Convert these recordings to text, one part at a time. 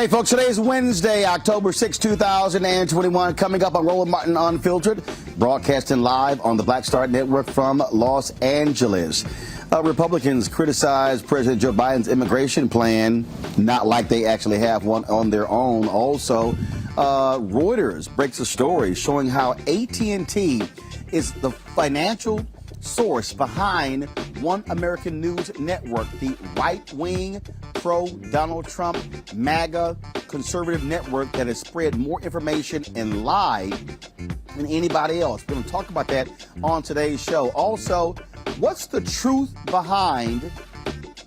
Hey, folks, today is Wednesday, October 6, 2021. Coming up on Roland Martin Unfiltered, broadcasting live on the Black Star Network from Los Angeles. Republicans criticize President Joe Biden's immigration plan, not like they actually have one on their own. Also, Reuters breaks a story showing how AT&T is the financial source behind One American News Network, the right-wing, pro-Donald Trump, MAGA, conservative network that has spread more information and lied than anybody else. We're going to talk about that on today's show. Also, what's the truth behind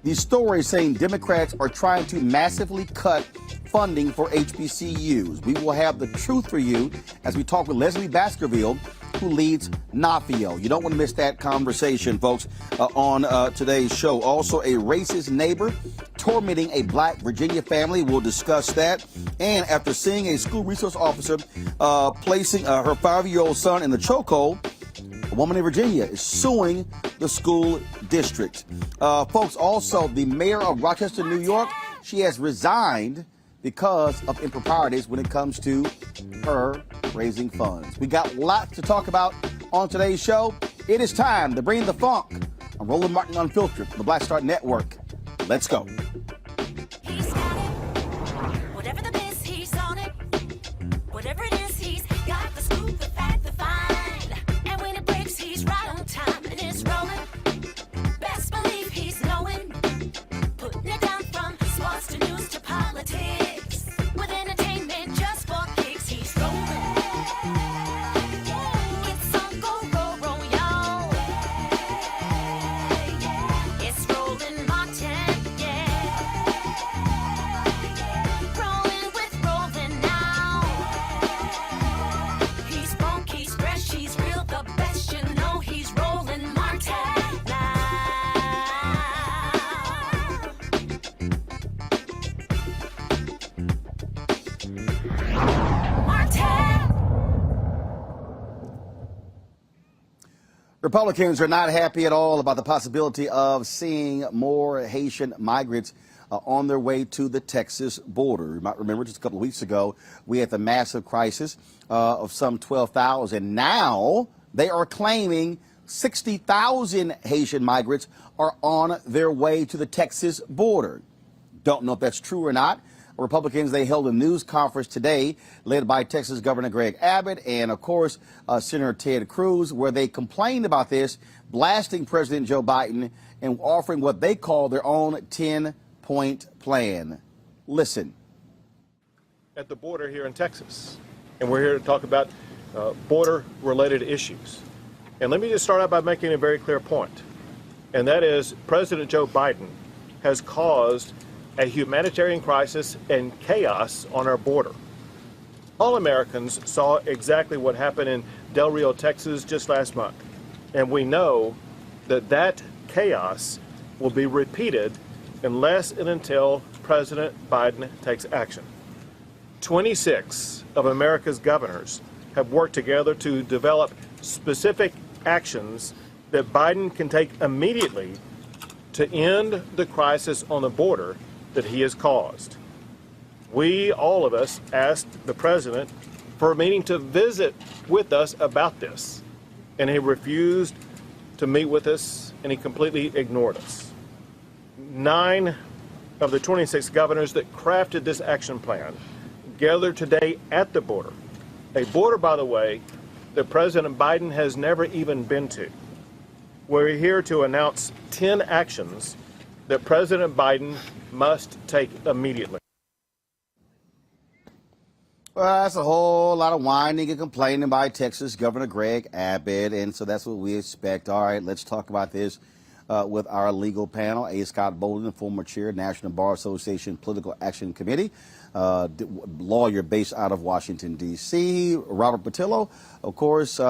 these stories saying Democrats are trying to massively cut funding for HBCUs? We will have the truth for you as we talk with Leslie Baskerville, who leads NAFIO. You don't want to miss that conversation, folks, on today's show. Also, a racist neighbor tormenting a black Virginia family. We'll discuss that. And after seeing a school resource officer placing her 5-year-old son in the chokehold, a woman in Virginia is suing the school district. Folks, also, the mayor of Rochester, New York, she has resigned because of improprieties when it comes to her raising funds. We got lots to talk about on today's show. It is time to bring the funk on Roland Martin Unfiltered, the Black Star Network. Let's go. He's got it. Whatever the miss, he's on it. Whatever it is, he's got the scoop, the fact, the find. And when it breaks, he's right on time and it's rolling. Best believe he's knowing. Putting it down from sports to news to politics. With entertainment just for kicks, he's rolling. It's on go, y'all. It's Roland Martin, yeah. Rolling with Roland now. He's funk, he's fresh, he's real, the best, you know he's Roland Martin now. Republicans are not happy at all about the possibility of seeing more Haitian migrants on their way to the Texas border. You might remember just a couple of weeks ago, we had the massive crisis of some 12,000. Now they are claiming 60,000 Haitian migrants are on their way to the Texas border. Don't know if that's true or not. Republicans, they held a news conference today led by Texas Governor Greg Abbott and, of course, Senator Ted Cruz, where they complained about this, blasting President Joe Biden and offering what they call their own 10-point plan. Listen. At the border here in Texas, and we're here to talk about border-related issues. And let me just start out by making a very clear point, and that is President Joe Biden has caused a humanitarian crisis and chaos on our border. All Americans saw exactly what happened in Del Rio, Texas just last month. And we know that that chaos will be repeated unless and until President Biden takes action. 26 of America's governors have worked together to develop specific actions that Biden can take immediately to end the crisis on the border that he has caused. We, all of us, asked the president for a meeting to visit with us about this, and he refused to meet with us, and he completely ignored us. 9 of the 26 governors that crafted this action plan gathered today at the border, a border, by the way, that President Biden has never even been to. We're here to announce 10 actions that President Biden must take immediately. Well, that's a whole lot of whining and complaining by Texas Governor Greg Abbott, and so that's what we expect. All right, let's talk about this with our legal panel. A. Scott Bolden, former chair, National Bar Association Political Action Committee, lawyer based out of Washington, D.C. Robert Patillo, of course,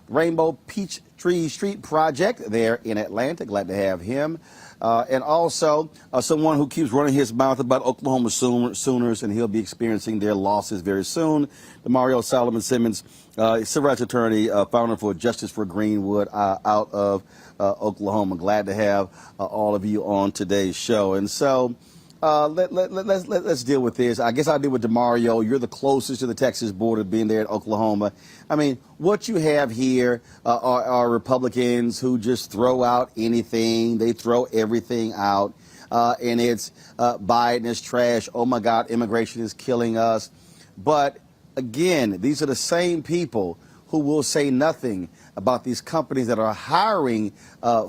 Rainbow Peach Tree Street Project there in Atlanta. Glad to have him. And also someone who keeps running his mouth about Oklahoma Sooners, and he'll be experiencing their losses very soon. Mario Solomon Simmons, civil rights attorney, founder for Justice for Greenwood out of Oklahoma. Glad to have all of you on today's show. And so Let's deal with this. I guess I'll deal with DeMario. You're the closest to the Texas border, being there in Oklahoma. I mean, what you have here are Republicans who just throw out anything. They throw everything out. And it's Biden is trash. Oh, my God, immigration is killing us. But again, these are the same people who will say nothing about these companies that are hiring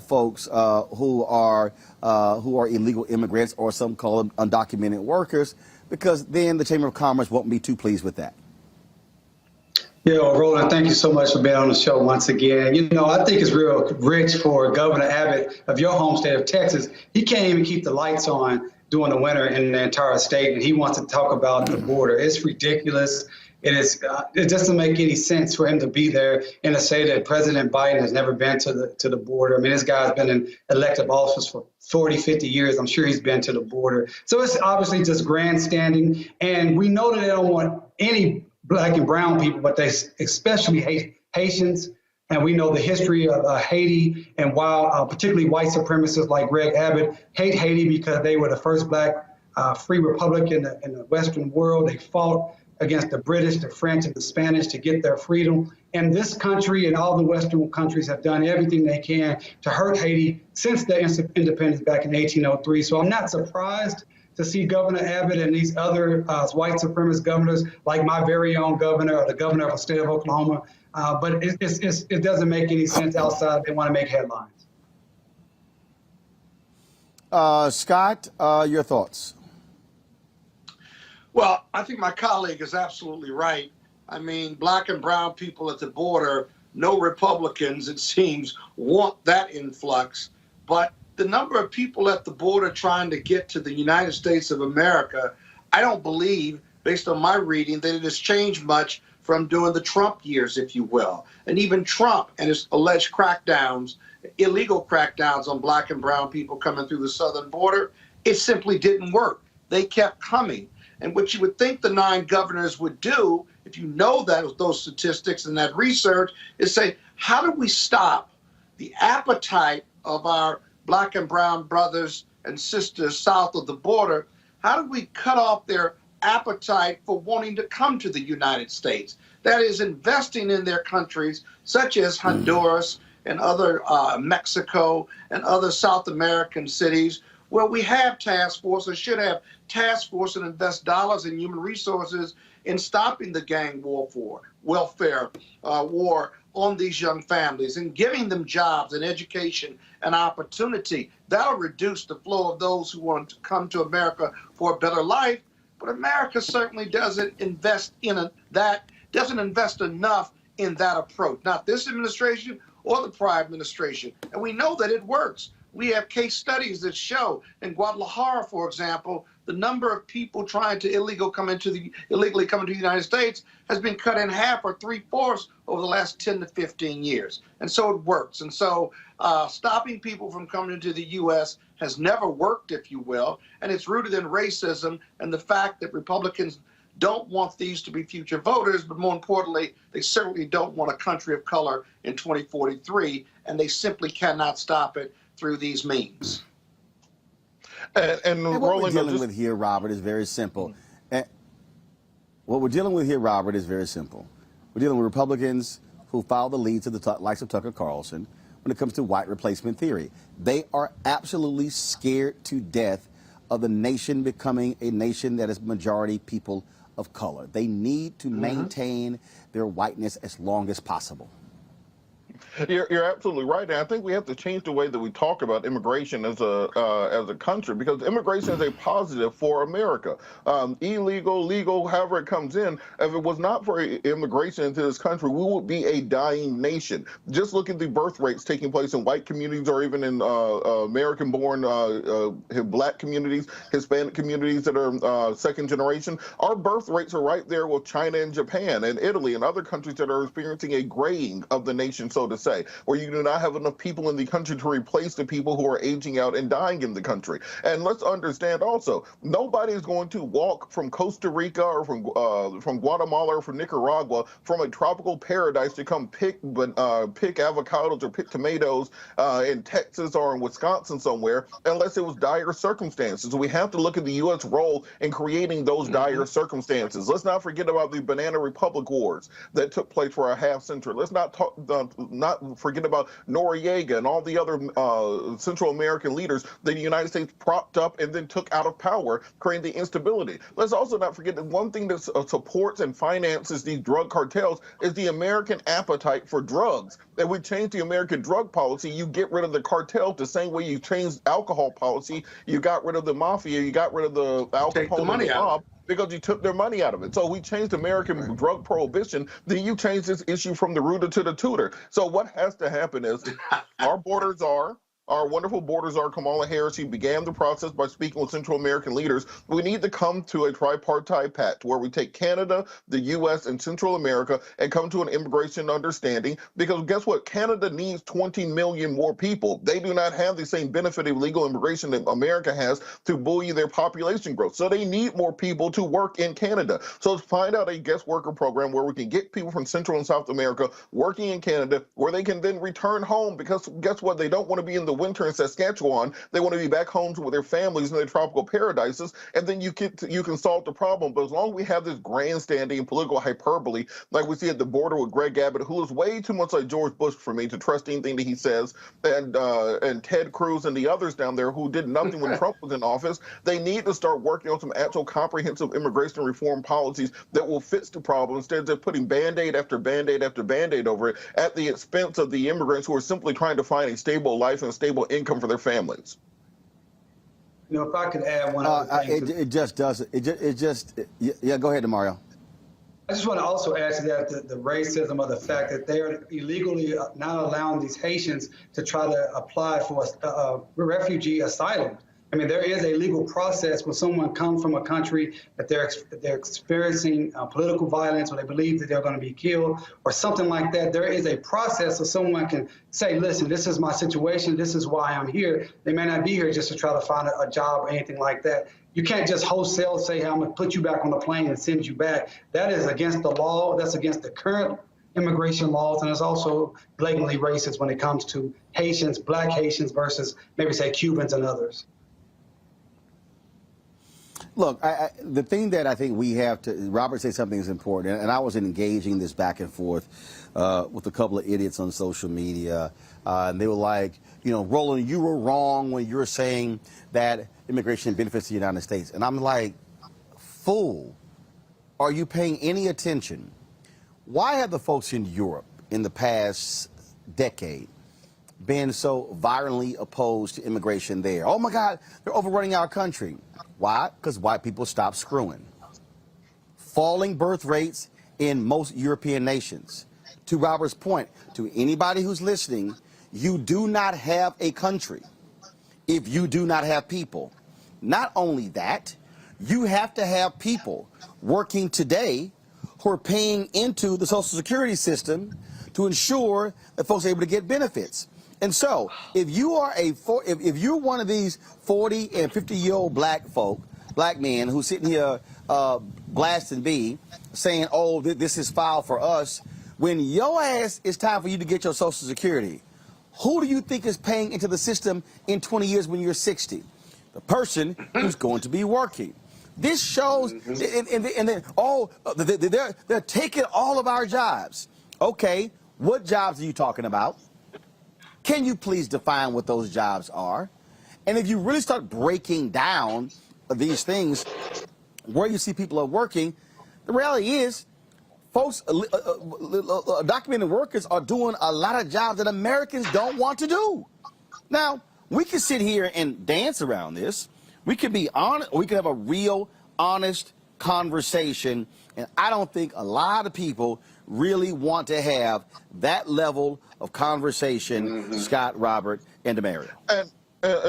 folks who are illegal immigrants, or some call them undocumented workers, because then the Chamber of Commerce won't be too pleased with that. Yeah, well, Roland, thank you so much for being on the show once again. You know, I think it's real rich for Governor Abbott of your home state of Texas. He can't even keep the lights on during the winter in the entire state, and he wants to talk about the border. It's ridiculous. It doesn't make any sense for him to be there and to say that President Biden has never been to the border. I mean, this guy's been in elective office for 40, 50 years. I'm sure he's been to the border. So it's obviously just grandstanding. And we know that they don't want any black and brown people, but they especially hate Haitians. And we know the history of Haiti, and while particularly white supremacists like Greg Abbott hate Haiti because they were the first black free republic in the Western world. They fought against the British, the French, and the Spanish to get their freedom. And this country and all the Western countries have done everything they can to hurt Haiti since their independence back in 1803. So I'm not surprised to see Governor Abbott and these other white supremacist governors, like my very own governor, or the governor of the state of Oklahoma. But it doesn't make any sense outside. They want to make headlines. Scott, your thoughts? Well, I think my colleague is absolutely right. I mean, black and brown people at the border, no Republicans, it seems, want that influx. But the number of people at the border trying to get to the United States of America, I don't believe, based on my reading, that it has changed much from during the Trump years, if you will. And even Trump and his alleged crackdowns, illegal crackdowns on black and brown people coming through the southern border, it simply didn't work. They kept coming. And what you would think the 9 governors would do, if you know that those statistics and that research, is say, how do we stop the appetite of our black and brown brothers and sisters south of the border? How do we cut off their appetite for wanting to come to the United States? That is, investing in their countries, such as Honduras and other Mexico and other South American cities, where we have task force, or should have task force, and invest dollars in human resources in stopping the gang welfare war on these young families, and giving them jobs and education and opportunity. That'll reduce the flow of those who want to come to America for a better life. But America certainly doesn't invest doesn't invest enough in that approach. Not this administration or the prior administration. And we know that it works. We have case studies that show in Guadalajara, for example, the number of people trying to illegally come into the United States has been cut in half or 3/4 over the last 10 to 15 years. And so it works. And so stopping people from coming into the U.S. has never worked, if you will. And it's rooted in racism and the fact that Republicans don't want these to be future voters, but more importantly, they certainly don't want a country of color in 2043, and they simply cannot stop it through these means. And what we're dealing with here, Robert, is very simple. What we're dealing with here, Robert, is very simple. We're dealing with Republicans who follow the leads of the likes of Tucker Carlson when it comes to white replacement theory. They are absolutely scared to death of the nation becoming a nation that is majority people of color. They need to maintain their whiteness as long as possible. You're absolutely right, and I think we have to change the way that we talk about immigration as a country, because immigration is a positive for America. Illegal, legal, however it comes in. If it was not for immigration into this country, we would be a dying nation. Just look at the birth rates taking place in white communities, or even in American-born black communities, Hispanic communities that are second generation. Our birth rates are right there with China and Japan and Italy and other countries that are experiencing a graying of the nation, so so to say, where you do not have enough people in the country to replace the people who are aging out and dying in the country. And let's understand also, nobody is going to walk from Costa Rica or from Guatemala or from Nicaragua from a tropical paradise to come pick avocados or pick tomatoes in Texas or in Wisconsin somewhere, unless it was dire circumstances. We have to look at the U.S. role in creating those dire circumstances. Let's not forget about the Banana Republic Wars that took place for a half century. Let's not forget about Noriega and all the other Central American leaders that the United States propped up and then took out of power, creating the instability. Let's also not forget that one thing that supports and finances these drug cartels is the American appetite for drugs. If we change the American drug policy, you get rid of the cartel the same way you changed alcohol policy. You got rid of the mafia, you got rid of the alcohol, take the money out, because you took their money out of it. So we changed American drug prohibition, then you change this issue from the rooter to the tutor. So what has to happen is our wonderful borders are Kamala Harris. She began the process by speaking with Central American leaders. We need to come to a tripartite pact where we take Canada, the U.S., and Central America and come to an immigration understanding, because guess what? Canada needs 20 million more people. They do not have the same benefit of legal immigration that America has to buoy their population growth. So they need more people to work in Canada. So let's find out a guest worker program where we can get people from Central and South America working in Canada, where they can then return home, because guess what? They don't want to be in the winter in Saskatchewan. They want to be back home with their families in their tropical paradises, and then you can solve the problem. But as long as we have this grandstanding and political hyperbole, like we see at the border with Greg Abbott, who is way too much like George Bush for me to trust anything that he says, and Ted Cruz and the others down there who did nothing when Trump was in office, they need to start working on some actual comprehensive immigration reform policies that will fix the problem, instead of putting Band-Aid after Band-Aid after Band-Aid over it at the expense of the immigrants who are simply trying to find a stable life and a stable income for their families. You know, if I could add one other thing. It just doesn't. Yeah, go ahead, Mario. I just want to also add to that the racism of the fact that they are illegally not allowing these Haitians to try to apply for a refugee asylum. I mean, there is a legal process when someone comes from a country that they're experiencing political violence, or they believe that they're going to be killed or something like that. There is a process so someone can say, listen, this is my situation. This is why I'm here. They may not be here just to try to find a job or anything like that. You can't just wholesale say, hey, I'm going to put you back on the plane and send you back. That is against the law. That's against the current immigration laws, and it's also blatantly racist when it comes to Haitians, Black Haitians versus maybe say Cubans and others. Look, the thing that I think we have to, Robert said something is important, and I was engaging this back and forth with a couple of idiots on social media, and they were like, you know, Roland, you were wrong when you were saying that immigration benefits the United States. And I'm like, fool, are you paying any attention? Why have the folks in Europe in the past decade been so violently opposed to immigration there? Oh my God, they're overrunning our country. Why? Because white people stopped screwing. Falling birth rates in most European nations. To Robert's point, to anybody who's listening, you do not have a country if you do not have people. Not only that, you have to have people working today who are paying into the Social Security system to ensure that folks are able to get benefits. And so, if you are if you're one of these 40 and 50-year-old black men who's sitting here blasting B, saying, "Oh, this is foul for us," when your ass is time for you to get your Social Security, who do you think is paying into the system in 20 years when you're 60? The person who's going to be working. This shows, and then they're taking all of our jobs. Okay, what jobs are you talking about? Can you please define what those jobs are? And if you really start breaking down these things, where you see people are working, the reality is, folks, documented workers are doing a lot of jobs that Americans don't want to do. Now, we can sit here and dance around this. We can be honest. We can have a real, honest conversation. And I don't think a lot of people really want to have that level of conversation, Scott, Robert, and Demario. And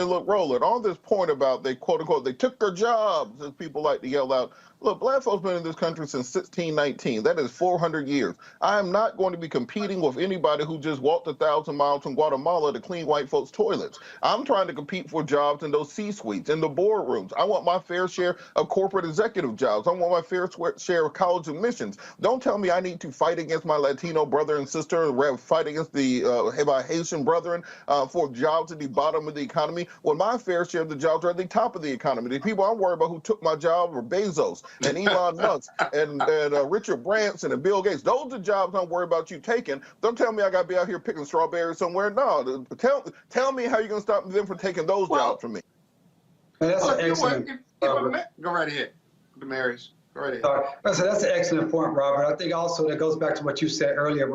look, Roland, on this point about they, quote unquote, they took their jobs, as people like to yell out, Look, black folks been in this country since 1619. That is 400 years. I am not going to be competing with anybody who just walked 1,000 miles from Guatemala to clean white folks' toilets. I'm trying to compete for jobs in those C-suites, in the boardrooms. I want my fair share of corporate executive jobs. I want my fair share of college admissions. Don't tell me I need to fight against my Latino brother and sister, fight against my Haitian brethren for jobs at the bottom of the economy, when my fair share of the jobs are at the top of the economy. The people I'm worried about who took my job were Bezos and Elon Musk and Richard Branson and Bill Gates. Those are the jobs I'm worried about you taking. Don't tell me I got to be out here picking strawberries somewhere. No, tell me how you're going to stop them from taking those jobs from me. That's an excellent. Go right ahead, Damaris. Go right ahead. So that's an excellent point, Robert. I think also that goes back to what you said earlier,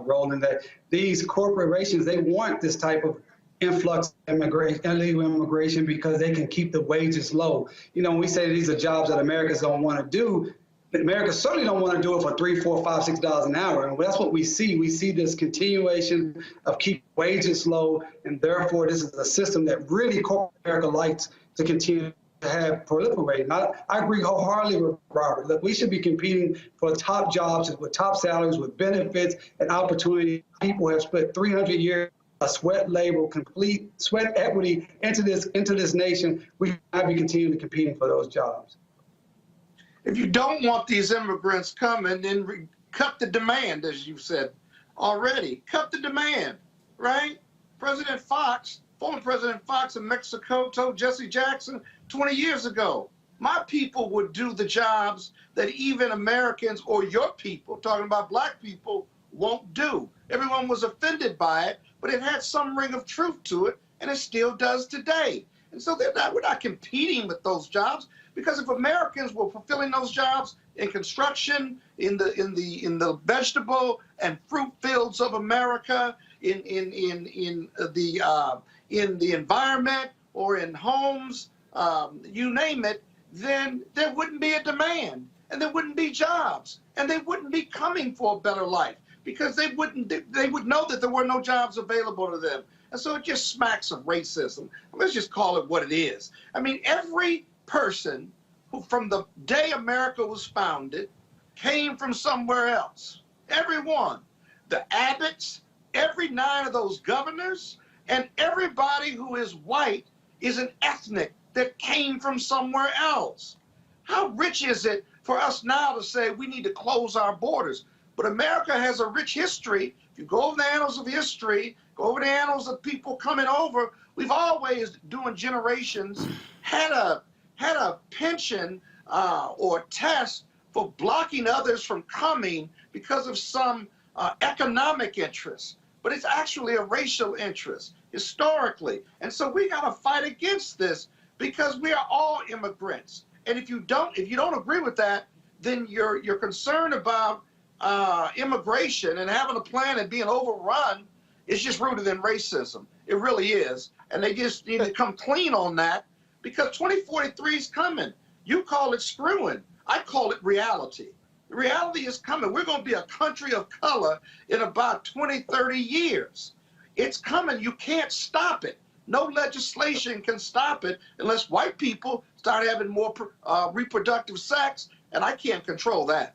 Roland, that these corporations, they want this type of influx of illegal immigration because they can keep the wages low. You know, when we say these are jobs that Americans don't want to do, America certainly don't want to do it for $3, $4, $5, $6 an hour. And that's what we see. We see this continuation of keep wages low, and therefore this is a system that really corporate America likes to continue to have proliferated. I agree wholeheartedly with Robert. Look, we should be competing for top jobs with top salaries, with benefits and opportunity. People have spent 300 years of sweat labor, complete sweat equity into this nation. We should be continuing competing for those jobs. If you don't want these immigrants coming, then cut the demand, as you said already. Cut the demand, right? President Fox, former President Fox of Mexico, told Jesse Jackson 20 years ago, my people would do the jobs that even Americans or your people, talking about black people, won't do. Everyone was offended by it, but it had some ring of truth to it, and it still does today. And so we're not competing with those jobs, because if Americans were fulfilling those jobs in construction, in the vegetable and fruit fields of America, in the environment or in homes, you name it, then there wouldn't be a demand, and there wouldn't be jobs, and they wouldn't be coming for a better life, because they would know that there were no jobs available to them. And so it just smacks of racism. Let's just call it what it is. I mean, every person who from the day America was founded came from somewhere else. Everyone. The Abbotts, every 9 of those governors, and everybody who is white is an ethnic that came from somewhere else. How rich is it for us now to say we need to close our borders? But America has a rich history. If you go over the annals of history, go over the annals of people coming over, we've always, during generations, had a penchant or test for blocking others from coming because of some economic interest. But it's actually a racial interest, historically. And so we got to fight against this, because we are all immigrants. And if you don't agree with that, then you're concerned about immigration and having a plan and being overrun is just rooted in racism. It really is. And they just need to come clean on that, because 2043 is coming. You call it screwing. I call it reality. The reality is coming. We're going to be a country of color in about 20, 30 years. It's coming. You can't stop it. No legislation can stop it unless white people start having more reproductive sex, and I can't control that.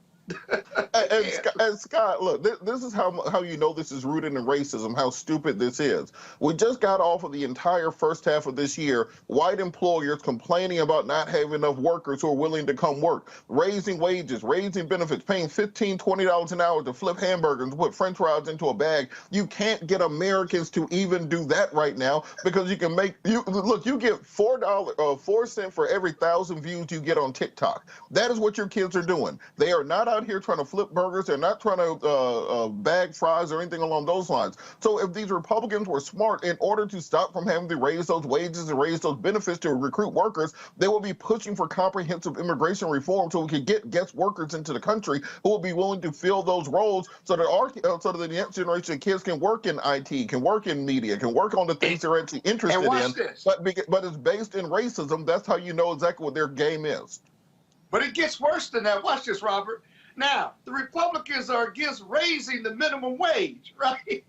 And Scott, look, this is how you know this is rooted in racism, how stupid this is. We just got off of the entire first half of this year, white employers complaining about not having enough workers who are willing to come work, raising wages, raising benefits, paying $15, $20 an hour to flip hamburgers, to put french fries into a bag. You can't get Americans to even do that right now, because you can you get $4 cents for every 1,000 views you get on TikTok. That is what your kids are doing. They are not out here trying to flip burgers. They're not trying to bag fries or anything along those lines. So if these Republicans were smart, in order to stop from having to raise those wages and raise those benefits to recruit workers, they will be pushing for comprehensive immigration reform, so we could get guest workers into the country who will be willing to fill those roles, so that the next generation of kids can work in IT, can work in media, can work on the things they're actually interested in. This. But it's based in racism. That's how you know exactly what their game is. But it gets worse than that. Watch this, Robert. Now, the Republicans are against raising the minimum wage, right?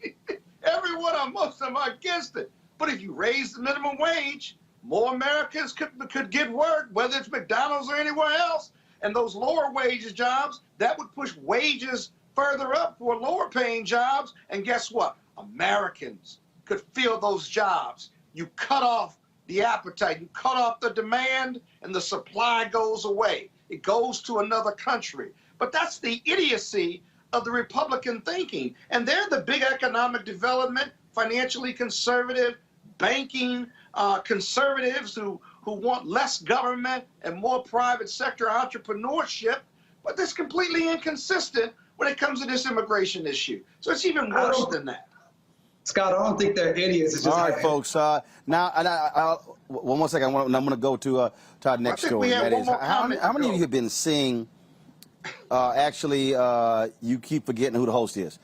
Most of them are against it. But if you raise the minimum wage, more Americans could get work, whether it's McDonald's or anywhere else. And those lower wages jobs, that would push wages further up for lower paying jobs. And guess what? Americans could fill those jobs. You cut off the appetite, you cut off the demand, and the supply goes away. It goes to another country. But that's the idiocy of the Republican thinking. And they're the big economic development, financially conservative, banking conservatives who want less government and more private sector entrepreneurship. But that's completely inconsistent when it comes to this immigration issue. So it's even worse than that. Scott, I don't think they're idiots. It's just All right, folks. Now, one more second. I'm going to go to our next story. That is, how many of you have been seeing? Actually, you keep forgetting who the host is.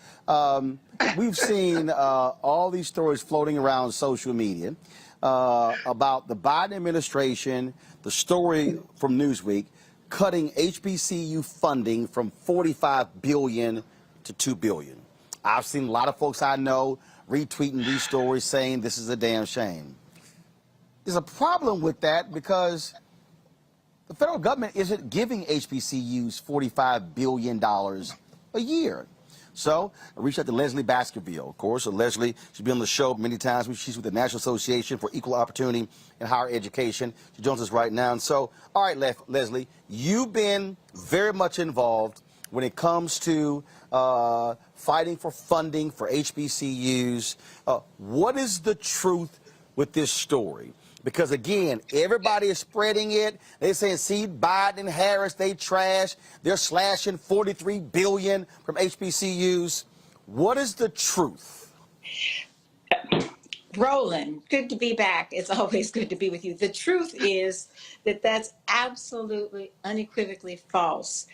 We've seen all these stories floating around social media about the Biden administration, the story from Newsweek, cutting HBCU funding from $45 billion to $2 billion. I've seen a lot of folks I know retweeting these stories saying this is a damn shame. There's a problem with that because the federal government isn't giving HBCUs $45 billion a year. So I reached out to Leslie Baskerville, of course. So Leslie, she's been on the show many times. She's with the National Association for Equal Opportunity in Higher Education. She joins us right now. And so, all right, Leslie, you've been very much involved when it comes to fighting for funding for HBCUs. What is the truth with this story? Because, again, everybody is spreading it. They're saying, see, Biden and Harris, they trash. They're slashing $43 billion from HBCUs. What is the truth? Roland, good to be back. It's always good to be with you. The truth is that that's absolutely unequivocally false.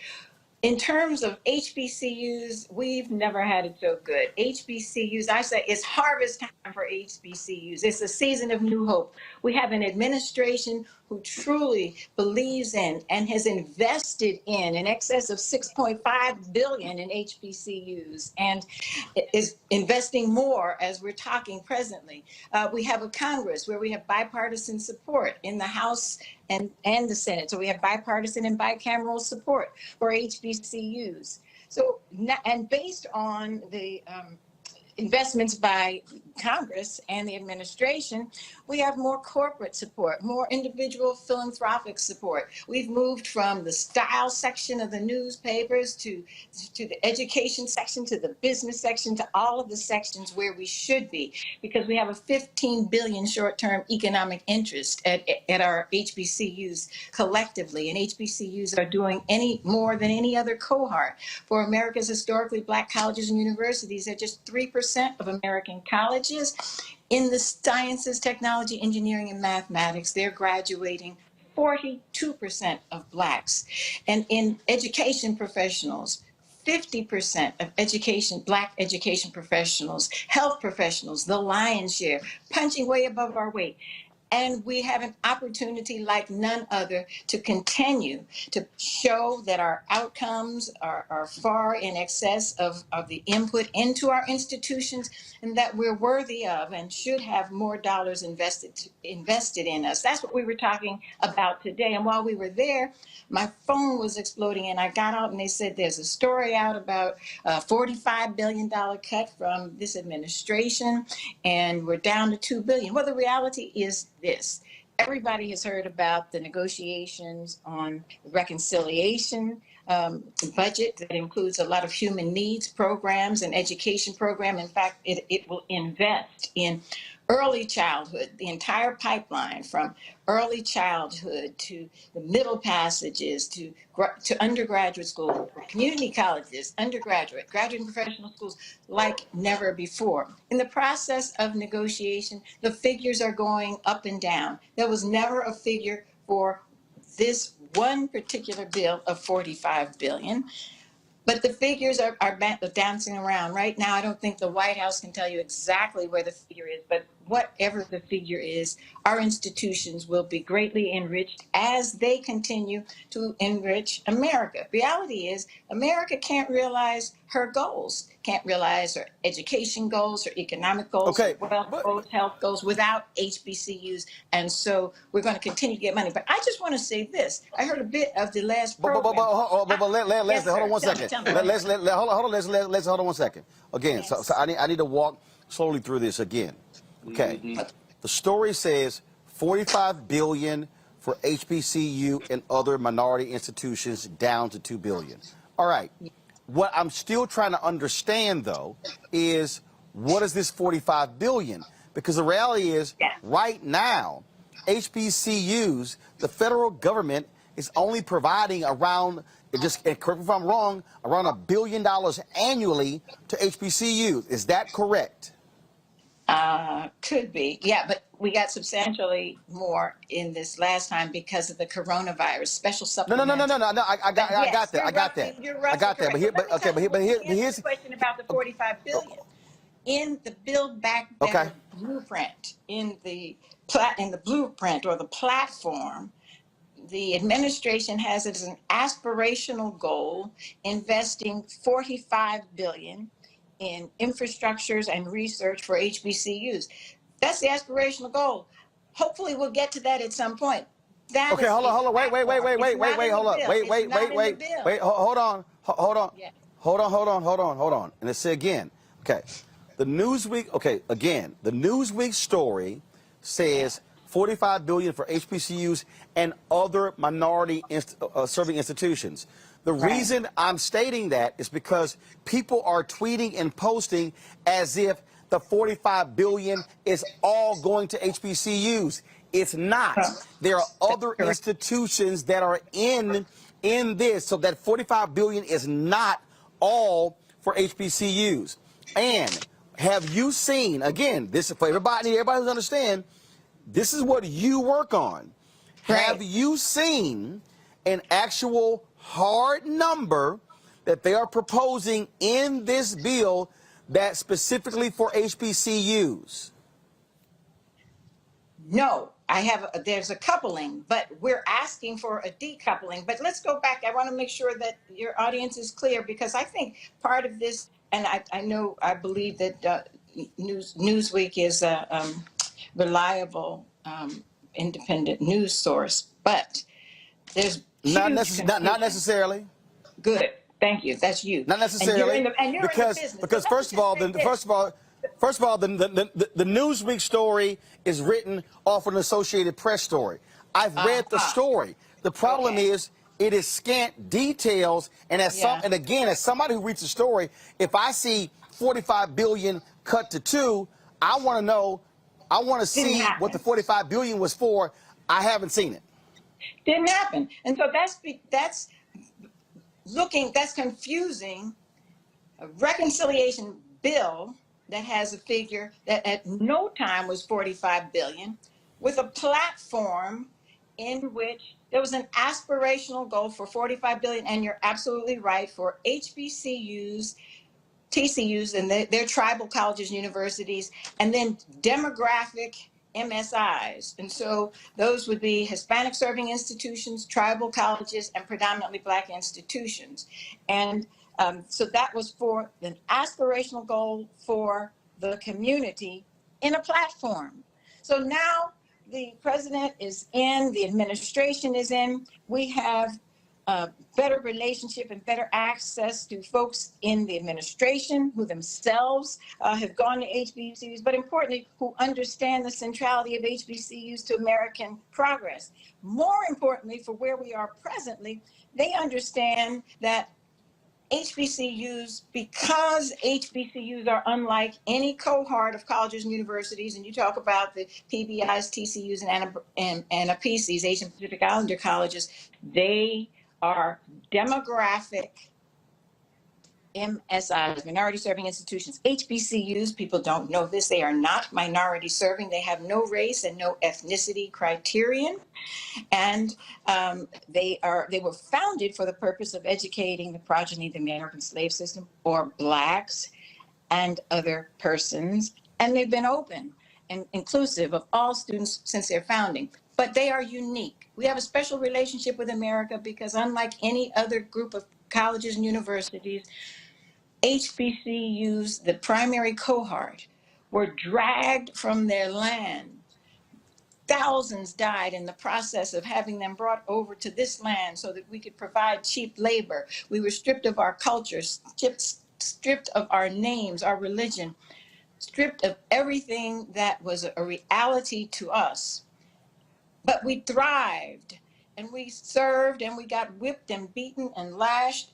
In terms of HBCUs, we've never had it so good. HBCUs, I say it's harvest time for HBCUs. It's a season of new hope. We have an administration who truly believes in and has invested in excess of $6.5 billion in HBCUs and is investing more as we're talking presently. We have a Congress where we have bipartisan support in the House and the Senate. So we have bipartisan and bicameral support for HBCUs. So, and based on the investments by Congress and the administration, we have more corporate support, more individual philanthropic support. We've moved from the style section of the newspapers to the education section, to the business section, to all of the sections where we should be, because we have a $15 billion short-term economic interest at our HBCUs collectively, and HBCUs are doing more than any other cohort. For America's historically Black colleges and universities, they're just 3% of American colleges. In the sciences, technology, engineering, and mathematics, they're graduating 42% of Blacks. And in education professionals, 50% of Black education professionals, health professionals, the lion's share, punching way above our weight. And we have an opportunity like none other to continue to show that our outcomes are far in excess of the input into our institutions, and that we're worthy of and should have more dollars invested in us. That's what we were talking about today. And while we were there, my phone was exploding, and I got out and they said there's a story out about a $45 billion cut from this administration, and we're down to $2 billion. Well, the reality is this. Everybody has heard about the negotiations on reconciliation budget that includes a lot of human needs programs and education program. In fact, it will invest in early childhood, the entire pipeline from early childhood to the middle passages to undergraduate school, community colleges, undergraduate, graduate and professional schools like never before. In the process of negotiation, the figures are going up and down. There was never a figure for this one particular bill of $45 billion. But the figures are dancing around. Right now, I don't think the White House can tell you exactly where the figure is, but whatever the figure is, our institutions will be greatly enriched as they continue to enrich America. Reality is, America can't realize her goals, can't realize her education goals, her economic goals, her Okay, wealth but goals, health goals without HBCUs. And so we're going to continue to get money. But I just want to say this. I heard a bit of the last program. Yes, Leslie, hold on sir. one Tell me, second. tell me. Leslie, hold on, Leslie, hold on one second. Again, so Yes. I need to walk slowly through this again. Okay, the story says 45 billion for HBCU and other minority institutions, down to 2 billion. All right. What I'm still trying to understand, though, is what is this 45 billion? Because the reality is, Yeah. right now, HBCUs, the federal government is only providing around, just and correct me if I'm wrong, around $1 billion annually to HBCUs. Is that correct? Could be. Yeah, but we got substantially more in this last time because of the coronavirus special No, no, no, no, supplemental. no, no. I But yes, got that. I got that. you're I roughly got that. correct. But here, Let me tell you, but let me answer here's the question about the 45 billion. In the Build Back okay. Better blueprint, in the blueprint or the platform, the administration has it as an aspirational goal, investing 45 billion in infrastructures and research for HBCUs. That's the aspirational goal. Hopefully we'll get to that at some point. That Okay, is hold on, a hold on, wait, platform. It's not in the hold on, bill. It's not in the bill. hold on, hold on, Yeah. hold on. And let's say again, okay, the Newsweek, okay, again, the Newsweek story says 45 billion for HBCUs and other minority serving institutions. The Right. reason I'm stating that is because people are tweeting and posting as if the 45 billion is all going to HBCUs. It's not. Oh, There are other correct. institutions that are in this, so that 45 billion is not all for HBCUs. And have you seen, again, this is for everybody who's understand, this is what you work on. Right. Have you seen an actual hard number that they are proposing in this bill that's specifically for HBCUs? No, I have, there's a coupling, but we're asking for a decoupling. But let's go back. I want to make sure that your audience is clear because I think part of this, and I believe that Newsweek is a reliable, independent news source, but there's huge confusion. Not necessarily. Good. Thank you. That's you. Not necessarily. And you're in the business. Because But let me first of all, just say this. the Newsweek story is written off an Associated Press story. I've read the story. The problem Okay. is it is scant details, and as somebody who reads the story, if I see 45 billion cut to 2, I want to know, I want to see what the 45 billion was for. I haven't seen it. Didn't happen. And so that's confusing a reconciliation bill that has a figure that at no time was 45 billion with a platform in which there was an aspirational goal for 45 billion. And you're absolutely right, for HBCUs, TCUs, and their tribal colleges, universities, and then demographic MSIs. And so those would be Hispanic serving institutions, tribal colleges, and predominantly Black institutions. And so that was for an aspirational goal for the community in a platform. So now the president is in, the administration is in, we have better relationship and better access to folks in the administration who themselves have gone to HBCUs, but importantly, who understand the centrality of HBCUs to American progress. More importantly, for where we are presently, they understand that HBCUs, because HBCUs are unlike any cohort of colleges and universities, and you talk about the PBIs, TCUs, and APCs, Asian Pacific Islander colleges, they are demographic MSIs, minority serving institutions. HBCUs, people don't know this, they are not minority serving. They have no race and no ethnicity criterion. And they were founded for the purpose of educating the progeny of the American slave system, or Blacks and other persons. And they've been open. and inclusive of all students since their founding, but they are unique. We have a special relationship with America because unlike any other group of colleges and universities, HBCUs, the primary cohort, were dragged from their land. Thousands died in the process of having them brought over to this land so that we could provide cheap labor. We were stripped of our culture, stripped of our names, our religion, stripped of everything that was a reality to us. But we thrived and we served and we got whipped and beaten and lashed.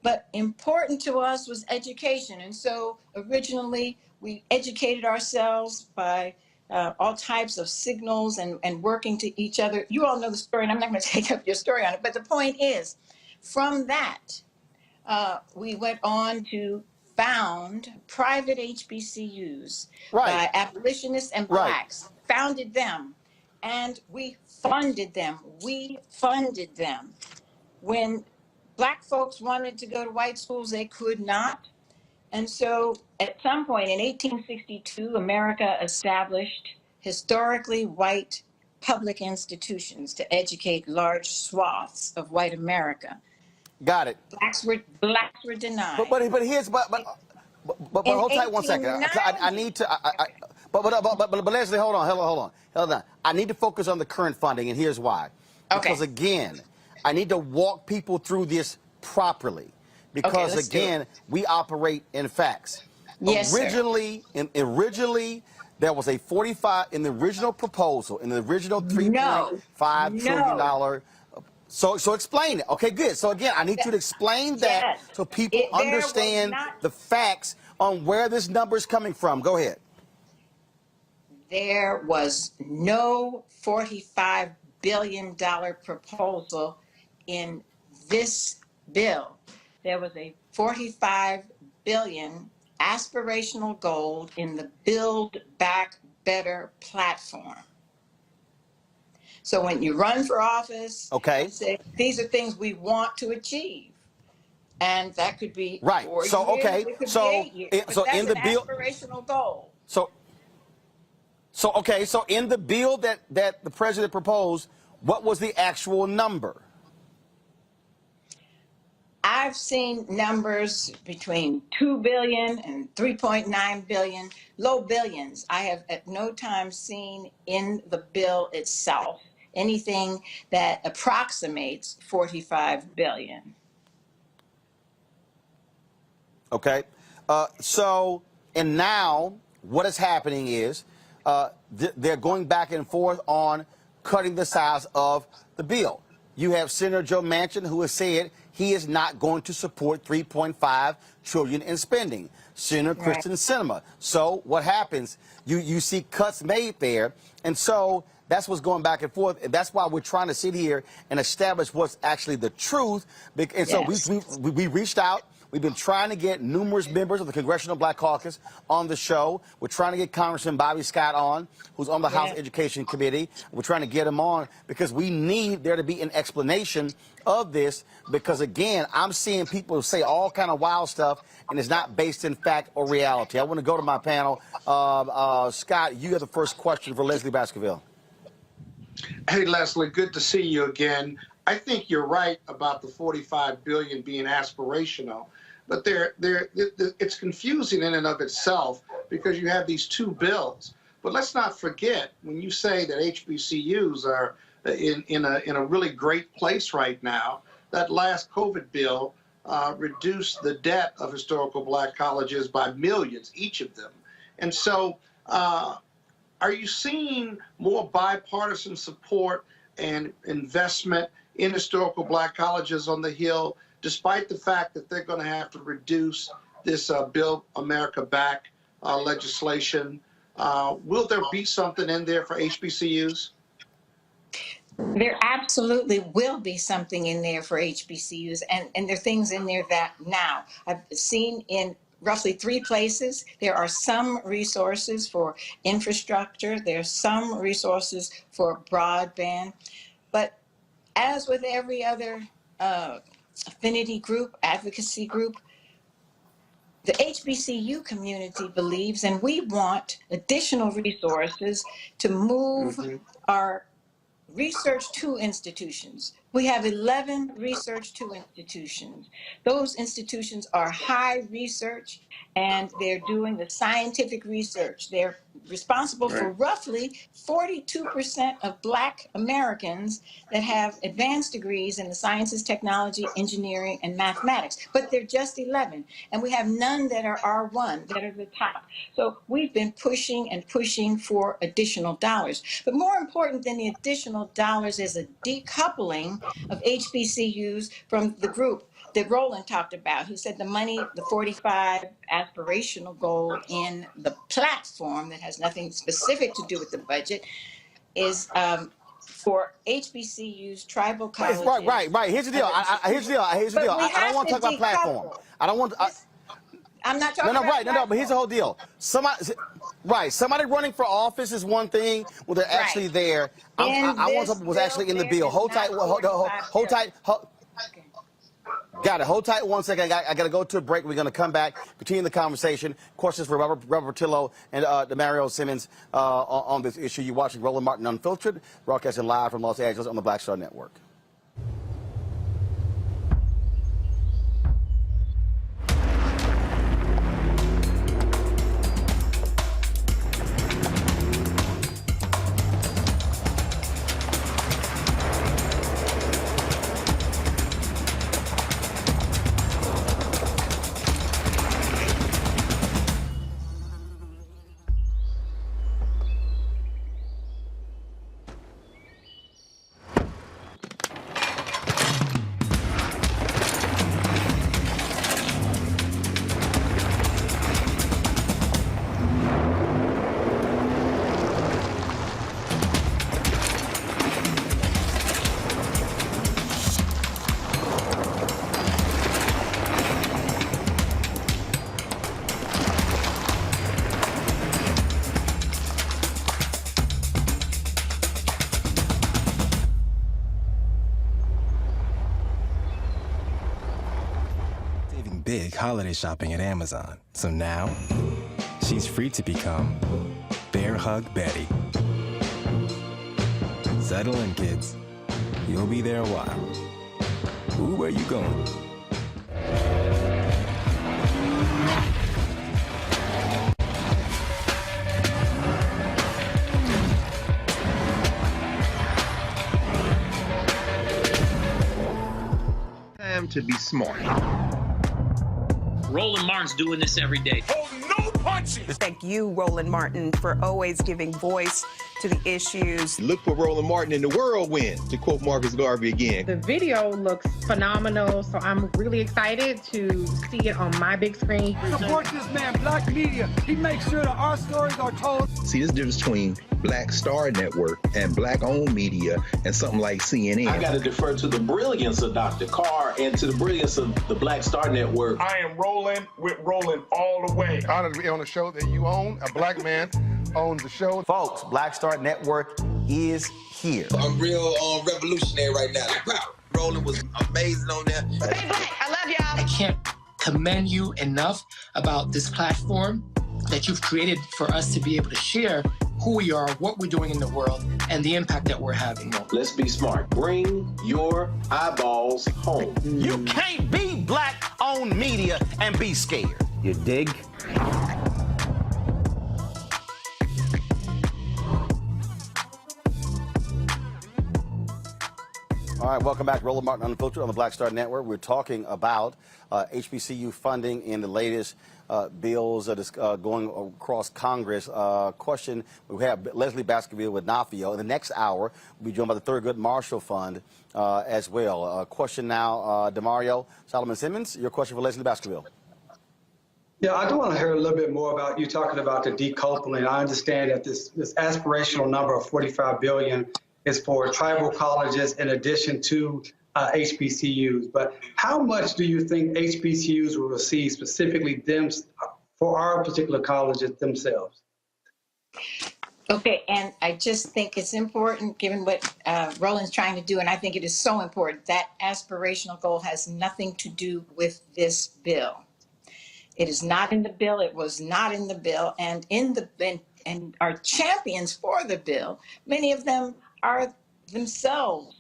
But important to us was education. And so originally we educated ourselves by all types of signals and working to each other. You all know the story, and I'm not going to take up your story on it. But the point is, from that, we went on to found private HBCUs Right. by abolitionists and Right. blacks, founded them, and we funded them. We funded them. When black folks wanted to go to white schools, they could not. And so at some point in 1862, America established historically white public institutions to educate large swaths of white America. Got it. Blacks were But denied. but but here's but In hold tight one second. I 1890, need to. But Leslie, hold on. I need to focus on the current funding, and here's why. Because Okay. again, I need to walk people through this properly. Because let's do it. again, we operate in facts. Yes, sir. Originally, there was a 45 in the original proposal, in the original $3.5 trillion dollar. So explain it. Okay, good. So again, I need you to explain that Yes. so people There was understand not- the facts on where this number is coming from. Go ahead. There was no $45 billion proposal in this bill. There was a $45 billion aspirational goal in the Build Back Better platform. So when you run for office, Okay. you say, these are things we want to achieve. And that could be Right. 4 So, years, okay. it could So, be 8 years. But so that's in the an bill- aspirational goal. So in the bill that the president proposed, what was the actual number? I've seen numbers between 2 billion and 3.9 billion, low billions. I have at no time seen in the bill itself anything that approximates 45 billion. Okay. And now what is happening is they're going back and forth on cutting the size of the bill. You have Senator Joe Manchin, who has said he is not going to support $3.5 trillion in spending. Senator Kristen Sinema. So what happens? You see cuts made there, and so that's what's going back and forth, and that's why we're trying to sit here and establish what's actually the truth. And so we reached out. We've been trying to get numerous members of the Congressional Black Caucus on the show. We're trying to get Congressman Bobby Scott on, who's on the House Education Committee. We're trying to get him on because we need there to be an explanation of this because, again, I'm seeing people say all kind of wild stuff, and it's not based in fact or reality. I want to go to my panel. Scott, you have the first question for Leslie Baskerville. Hey, Leslie, good to see you again. I think you're right about the $45 billion being aspirational, but it's confusing in and of itself because you have these two bills. But let's not forget, when you say that HBCUs are in a really great place right now, that last COVID bill reduced the debt of historical black colleges by millions, each of them. And so are you seeing more bipartisan support and investment in historical black colleges on the Hill, despite the fact that they're going to have to reduce this Build America Back legislation? Will there be something in there for HBCUs? There absolutely will be something in there for HBCUs, and there are things in there that now I've seen in roughly 3 places. There are some resources for infrastructure. There's some resources for broadband. But as with every other affinity group, advocacy group, the HBCU community believes, and we want additional resources to move our research to institutions. We have 11 research to institutions. Those institutions are high research, and they're doing the scientific research. They're responsible for roughly 42% of Black Americans that have advanced degrees in the sciences, technology, engineering, and mathematics. But they're just 11, and we have none that are R1, that are the top. So we've been pushing and pushing for additional dollars. But more important than the additional dollars is a decoupling of HBCUs from the group that Roland talked about. He said the money, the 45 aspirational goal in the platform that has nothing specific to do with the budget is for HBCUs, tribal colleges. Right. Here's the deal. Here's the deal. I don't want to talk about platform. I don't want. I'm not talking about right. No, but here's the whole deal. Somebody running for office is one thing. Well, they're actually there. I want something was actually in the bill. Hold tight. Hold tight. Got it. Hold tight 1 second. I got to go to a break. We're going to come back, continue the conversation. Questions for Robert Portillo and Demario Simmons on this issue. You're watching Roland Martin Unfiltered, broadcasting live from Los Angeles on the Black Star Network. Big holiday shopping at Amazon. So now, she's free to become Bear Hug Betty. Settle in, kids. You'll be there a while. Ooh, where you going? Time to be smart. Roland Martin's doing this every day. Oh, no punches! Thank you, Roland Martin, for always giving voice to the issues. Look for Roland Martin in the whirlwind, to quote Marcus Garvey again. The video looks phenomenal, so I'm really excited to see it on my big screen. Support this man, Black Media. He makes sure that our stories are told. See, there's a difference between Black Star Network and Black-owned media and something like CNN. I got to defer to the brilliance of Dr. Carr and to the brilliance of the Black Star Network. I am rolling with Roland all the way. Honored to be on a show that you own. A Black man owns the show. Folks, Black Star Network is here. I'm real revolutionary right now. Roland was amazing on there. Stay Black. I love y'all. I can't commend you enough about this platform that you've created for us to be able to share who we are, what we're doing in the world, and the impact that we're having. Let's be smart. Bring your eyeballs home. You can't be Black-owned media and be scared. You dig? All right, welcome back. Roland Martin Unfiltered on the Black Star Network. We're talking about HBCU funding in the latest bills that is going across Congress. Question, we have Leslie Baskerville with NAFIO. In the next hour, we'll be joined by the Thurgood Marshall Fund as well. Question now, Demario Solomon Simmons, your question for Leslie Baskerville. Yeah, I do want to hear a little bit more about you talking about the decoupling. I understand that this aspirational number of $45 billion is for tribal colleges in addition to HBCUs. But how much do you think HBCUs will receive, specifically Dems, for our particular colleges themselves? Okay, and I just think it's important, given what Roland's trying to do, and I think it is so important, that aspirational goal has nothing to do with this bill. It is not in the bill. It was not in the bill. And and our champions for the bill, many of them are themselves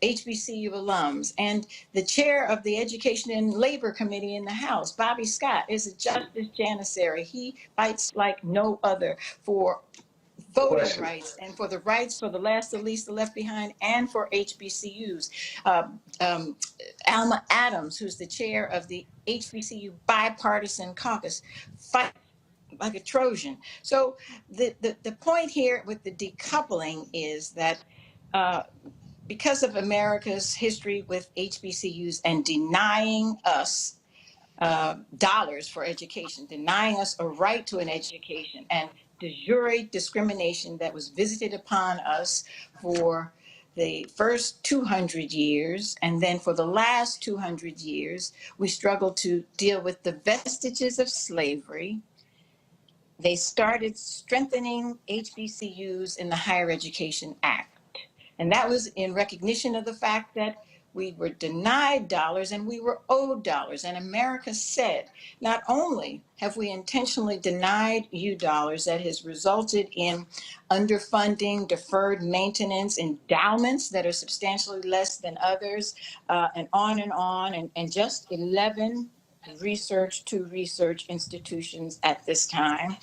HBCU alums. And the chair of the Education and Labor Committee in the House, Bobby Scott, is a justice janissary. He fights like no other for voting rights and for the rights for the last, the least, the left behind, and for HBCUs. Alma Adams, who's the chair of the HBCU Bipartisan Caucus, fights like a Trojan. So the point here with the decoupling is that because of America's history with HBCUs and denying us dollars for education, denying us a right to an education, and de jure discrimination that was visited upon us for the first 200 years, and then for the last 200 years, we struggled to deal with the vestiges of slavery. They started strengthening HBCUs in the Higher Education Act. And that was in recognition of the fact that we were denied dollars and we were owed dollars. And America said, not only have we intentionally denied you dollars that has resulted in underfunding, deferred maintenance, endowments that are substantially less than others, and on, and just 11 research institutions at this time.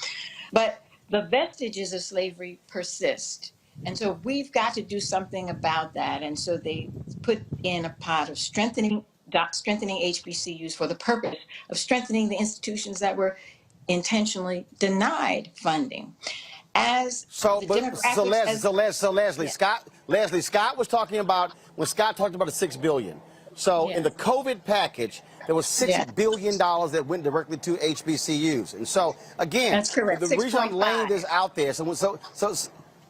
But the vestiges of slavery persist. And so we've got to do something about that. And so they put in a pot of strengthening HBCUs for the purpose of strengthening the institutions that were intentionally denied funding. Leslie, Scott was talking about, when Scott talked about the $6 billion. So in the COVID package, there was $6 billion that went directly to HBCUs. And so, again, that's correct. The reason I'm laying this out there,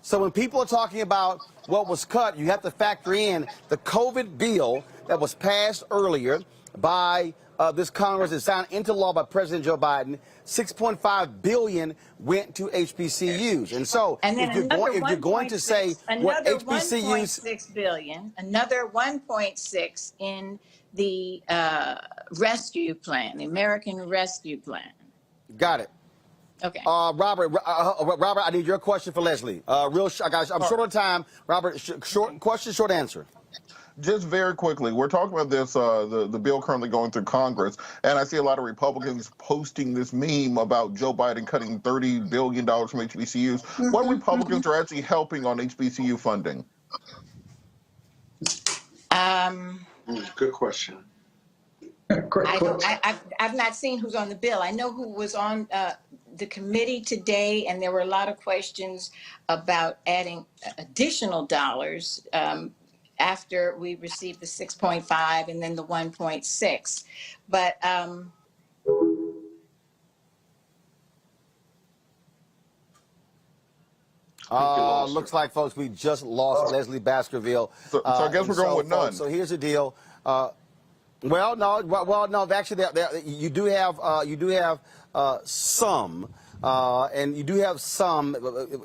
so when people are talking about what was cut, you have to factor in the COVID bill that was passed earlier by this Congress and signed into law by President Joe Biden. $6.5 billion went to HBCUs. And so if you're going to say what HBCUs... $1.6 billion, another 1.6 in the rescue plan, the American Rescue Plan. Got it. Okay. Robert, I need your question for Leslie. I'm short on time. Robert, short question, short answer. Just very quickly, we're talking about this, the bill currently going through Congress, and I see a lot of Republicans posting this meme about Joe Biden cutting $30 billion from HBCUs. What Republicans are actually helping on HBCU funding? Good question. I've not seen who's on the bill. I know who was on the committee today, and there were a lot of questions about adding additional dollars after we received the 6.5 and then the 1.6. But looks like, folks, we just lost Leslie Baskerville. So I guess we're going with none. So here's the deal. No. Actually, you do have some, and you do have some,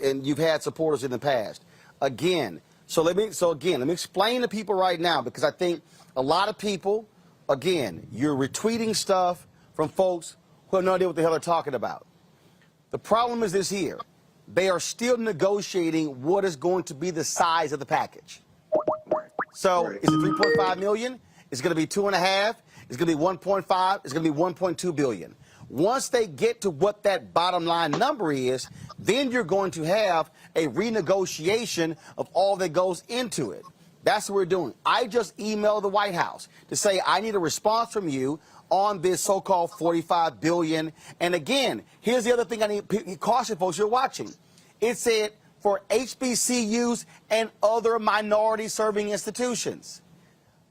and you've had supporters in the past. Again, let me explain to people right now, because I think a lot of people, again, you're retweeting stuff from folks who have no idea what the hell they're talking about. The problem is this here: they are still negotiating what is going to be the size of the package. So is it 3.5 million? It's going to be 2.5. It's going to be 1.5. It's going to be 1.2 billion. Once they get to what that bottom line number is, then you're going to have a renegotiation of all that goes into it. That's what we're doing. I just emailed the White House to say I need a response from you on this so-called $45 billion. And again, here's the other thing I need caution folks you're watching. It said for HBCUs and other minority-serving institutions.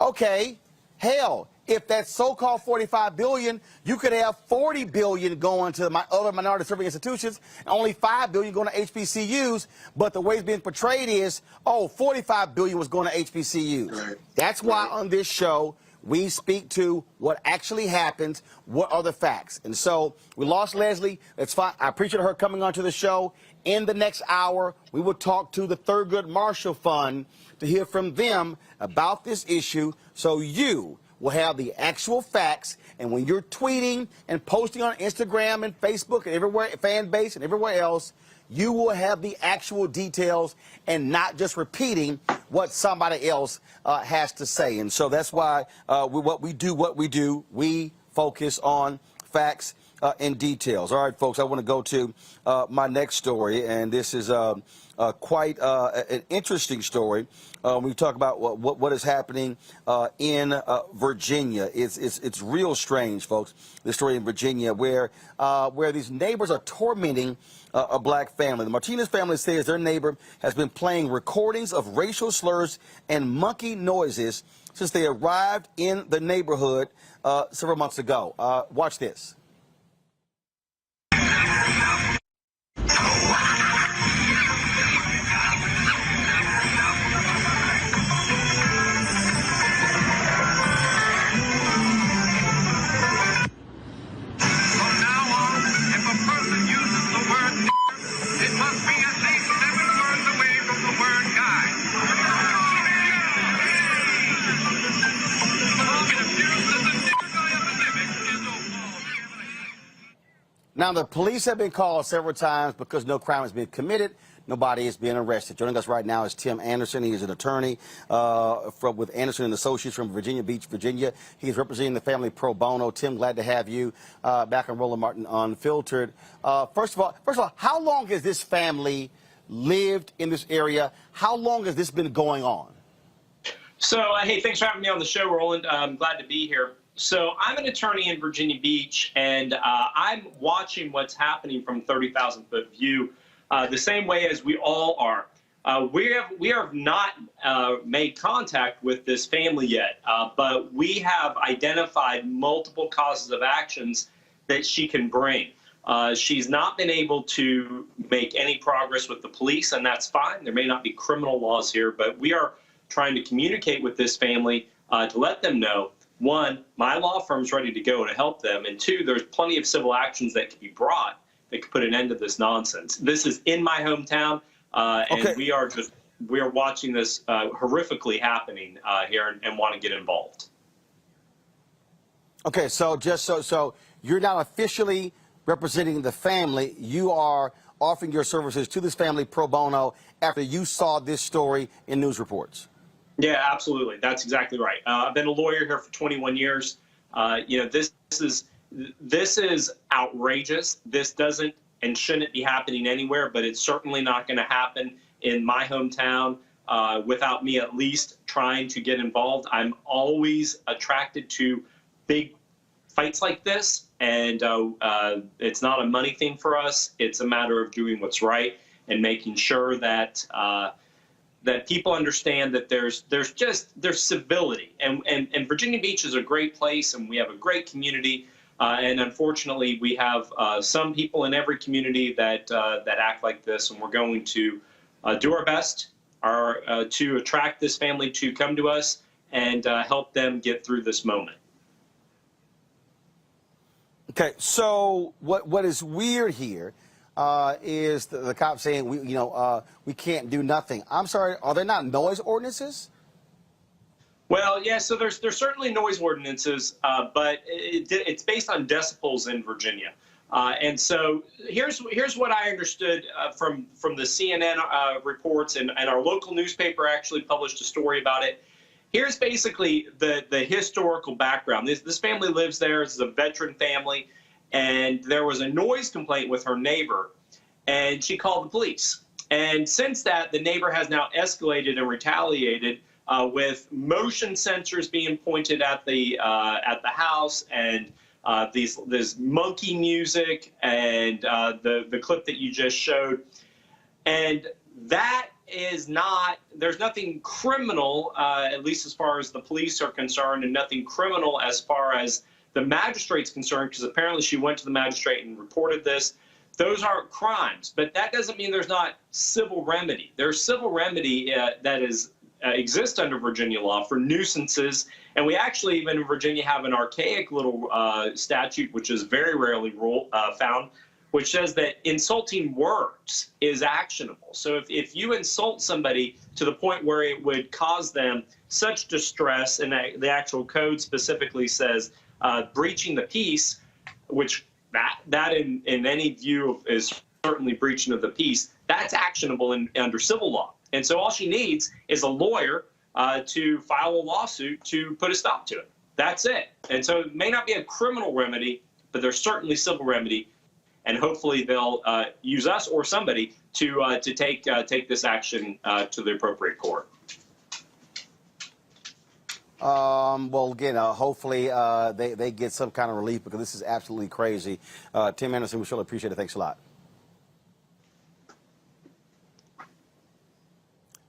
Okay. Hell, if that so-called $45 billion, you could have $40 billion going to other minority-serving institutions, and only $5 billion going to HBCUs. But the way it's being portrayed is, $45 billion was going to HBCUs. Right. That's why on this show we speak to what actually happens, what are the facts. And so we lost Leslie. It's fine. I appreciate her coming onto the show. In the next hour, we will talk to the Thurgood Marshall Fund to hear from them about this issue, so you will have the actual facts. And when you're tweeting and posting on Instagram and Facebook and everywhere, fan base and everywhere else, you will have the actual details and not just repeating what somebody else has to say. And so that's why what we do, we focus on facts and details. All right, folks, I want to go to my next story, and this is quite an interesting story. We talk about what is happening in Virginia. It's real strange, folks. This story in Virginia, where these neighbors are tormenting a black family. The Martinez family says their neighbor has been playing recordings of racial slurs and monkey noises since they arrived in the neighborhood several months ago. Watch this. Now, the police have been called several times because no crime has been committed. Nobody is being arrested. Joining us right now is Tim Anderson. He is an attorney with Anderson and Associates from Virginia Beach, Virginia. He's representing the family pro bono. Tim, glad to have you back on Roland Martin Unfiltered. First of all, how long has this family lived in this area? How long has this been going on? So, hey, thanks for having me on the show, Roland. I'm glad to be here. So I'm an attorney in Virginia Beach, and I'm watching what's happening from 30,000-foot view the same way as we all are. We have not made contact with this family yet, but we have identified multiple causes of actions that she can bring. She's not been able to make any progress with the police, and that's fine. There may not be criminal laws here, but we are trying to communicate with this family to let them know, one, my law firm's ready to go to help them, and two, there's plenty of civil actions that can be brought that could put an end to this nonsense. This is in my hometown, and we are watching this horrifically happening here and want to get involved. Okay, so just so you're now officially representing the family. You are offering your services to this family pro bono after you saw this story in news reports. Yeah, absolutely. That's exactly right. I've been a lawyer here for 21 years. This is outrageous. This doesn't and shouldn't be happening anywhere, but it's certainly not going to happen in my hometown without me at least trying to get involved. I'm always attracted to big fights like this, and it's not a money thing for us. It's a matter of doing what's right and making sure that that people understand that there's civility, and Virginia Beach is a great place, and we have a great community, and unfortunately we have some people in every community that act like this, and we're going to do our best to attract this family to come to us and help them get through this moment. Okay, so what is weird here is the cops saying we can't do nothing. I'm sorry, are there not noise ordinances? Well, yeah, so there's certainly noise ordinances, but it's based on decibels in Virginia. And so here's what I understood from the CNN reports, and our local newspaper actually published a story about it. Here's basically the historical background. This family lives there. This is a veteran family. And there was a noise complaint with her neighbor, and she called the police. And since that, the neighbor has now escalated and retaliated with motion sensors being pointed at the house, and this monkey music, and the clip that you just showed. And that is not, there's nothing criminal, at least as far as the police are concerned, and nothing criminal as far as the magistrate's concerned, because apparently she went to the magistrate and reported this. Those aren't crimes, but that doesn't mean there's not civil remedy. There's civil remedy that exists under Virginia law for nuisances, and we actually even in Virginia have an archaic little statute, which is very rarely found, which says that insulting words is actionable. So if you insult somebody to the point where it would cause them such distress, and the actual code specifically says breaching the peace, which that in any view is certainly breaching of the peace, that's actionable under civil law. And so all she needs is a lawyer to file a lawsuit to put a stop to it. That's it. And so it may not be a criminal remedy, but there's certainly civil remedy. And hopefully they'll use us or somebody to take this action to the appropriate court. Well, again, hopefully they get some kind of relief, because this is absolutely crazy. Tim Anderson, we surely appreciate it. Thanks a lot.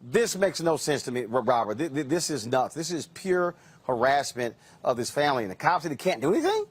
This makes no sense to me, Robert. This is nuts. This is pure harassment of this family, and the cops can't do anything?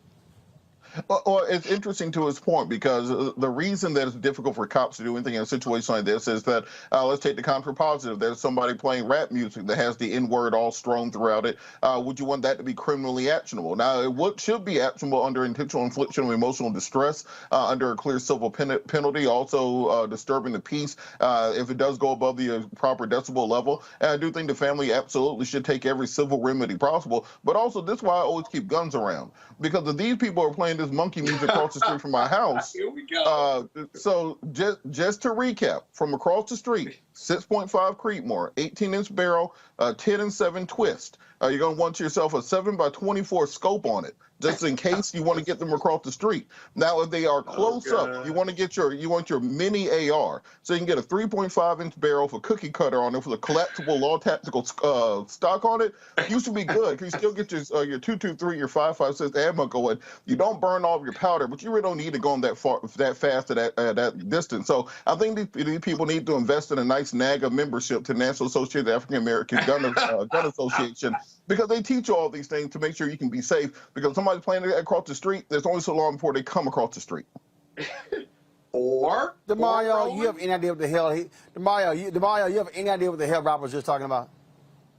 Well, it's interesting to his point, because the reason that it's difficult for cops to do anything in a situation like this is that, let's take the counter positive. There's somebody playing rap music that has the N-word all strewn throughout it. Would you want that to be criminally actionable? Now, what should be actionable under intentional infliction of emotional distress, under a clear civil penalty, also disturbing the peace, if it does go above the proper decibel level. And I do think the family absolutely should take every civil remedy possible. But also, this is why I always keep guns around, because if these people are playing this monkey music across the street from my house. Here we go. So just to recap, from across the street, 6.5 Creedmoor, 18-inch barrel, 10-7 twist. You're going to want yourself a 7x24 scope on it, just in case you want to get them across the street. Now, if they are close up, you want your mini AR, so you can get a 3.5-inch barrel for cookie cutter on it with a collapsible all tactical stock on it. You should be good. You still get your 223, your 5.56 ammo going. You don't burn all of your powder, but you really don't need to go on that fast at that distance. So I think these people need to invest in a nice NAGA membership to National Association of African American Gun Association, because they teach you all these things to make sure you can be safe. Because somebody's playing across the street, there's only so long before they come across the street. DeMario, you have any idea what the hell DeMario, you have any idea what the hell Robert was just talking about?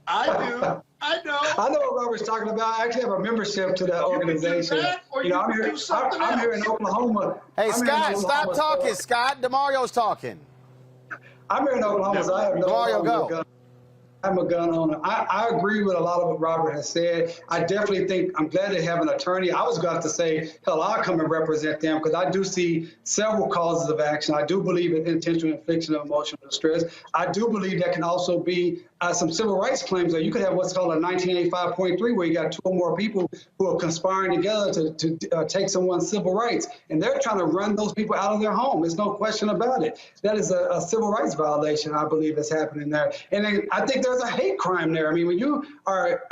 I do. I know. I know what Robert's talking about. I actually have a membership to that organization. I'm here in Oklahoma. Hey, Scott, stop talking, Scott. DeMario's talking. I'm here in Oklahoma, so I have no DeMario, go. I'm a gun owner. I agree with a lot of what Robert has said. I definitely think I'm glad they have an attorney. I was going to say, hell, I'll come and represent them, because I do see several causes of action. I do believe in intentional infliction of emotional distress. I do believe there can also be some civil rights claims. That you could have what's called a 1985.3, where you got two or more people who are conspiring together to take someone's civil rights, and they're trying to run those people out of their home. There's no question about it. That is a civil rights violation, I believe, that's happening there. And then I think there's a hate crime there. I mean, when you are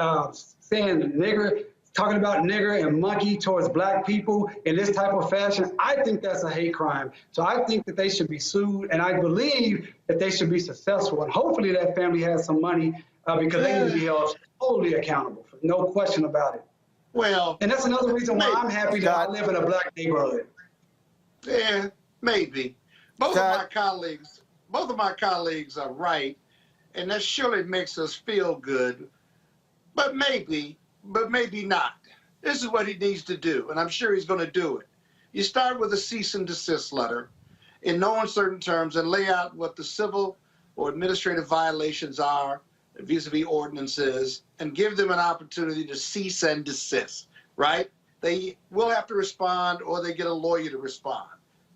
saying nigger, talking about nigger and monkey towards black people in this type of fashion, I think that's a hate crime. So I think that they should be sued, and I believe that they should be successful. And hopefully that family has some money, because they need to be held totally accountable, no question about it. Well, and that's another reason why I'm happy that I live in a black neighborhood. Yeah, maybe. Both of my colleagues are right, and that surely makes us feel good. But maybe not. This is what he needs to do, and I'm sure he's going to do it. You start with a cease and desist letter in no uncertain terms and lay out what the civil or administrative violations are vis-a-vis ordinances, and give them an opportunity to cease and desist, right? They will have to respond, or they get a lawyer to respond.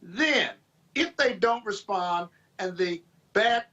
Then, if they don't respond and the bad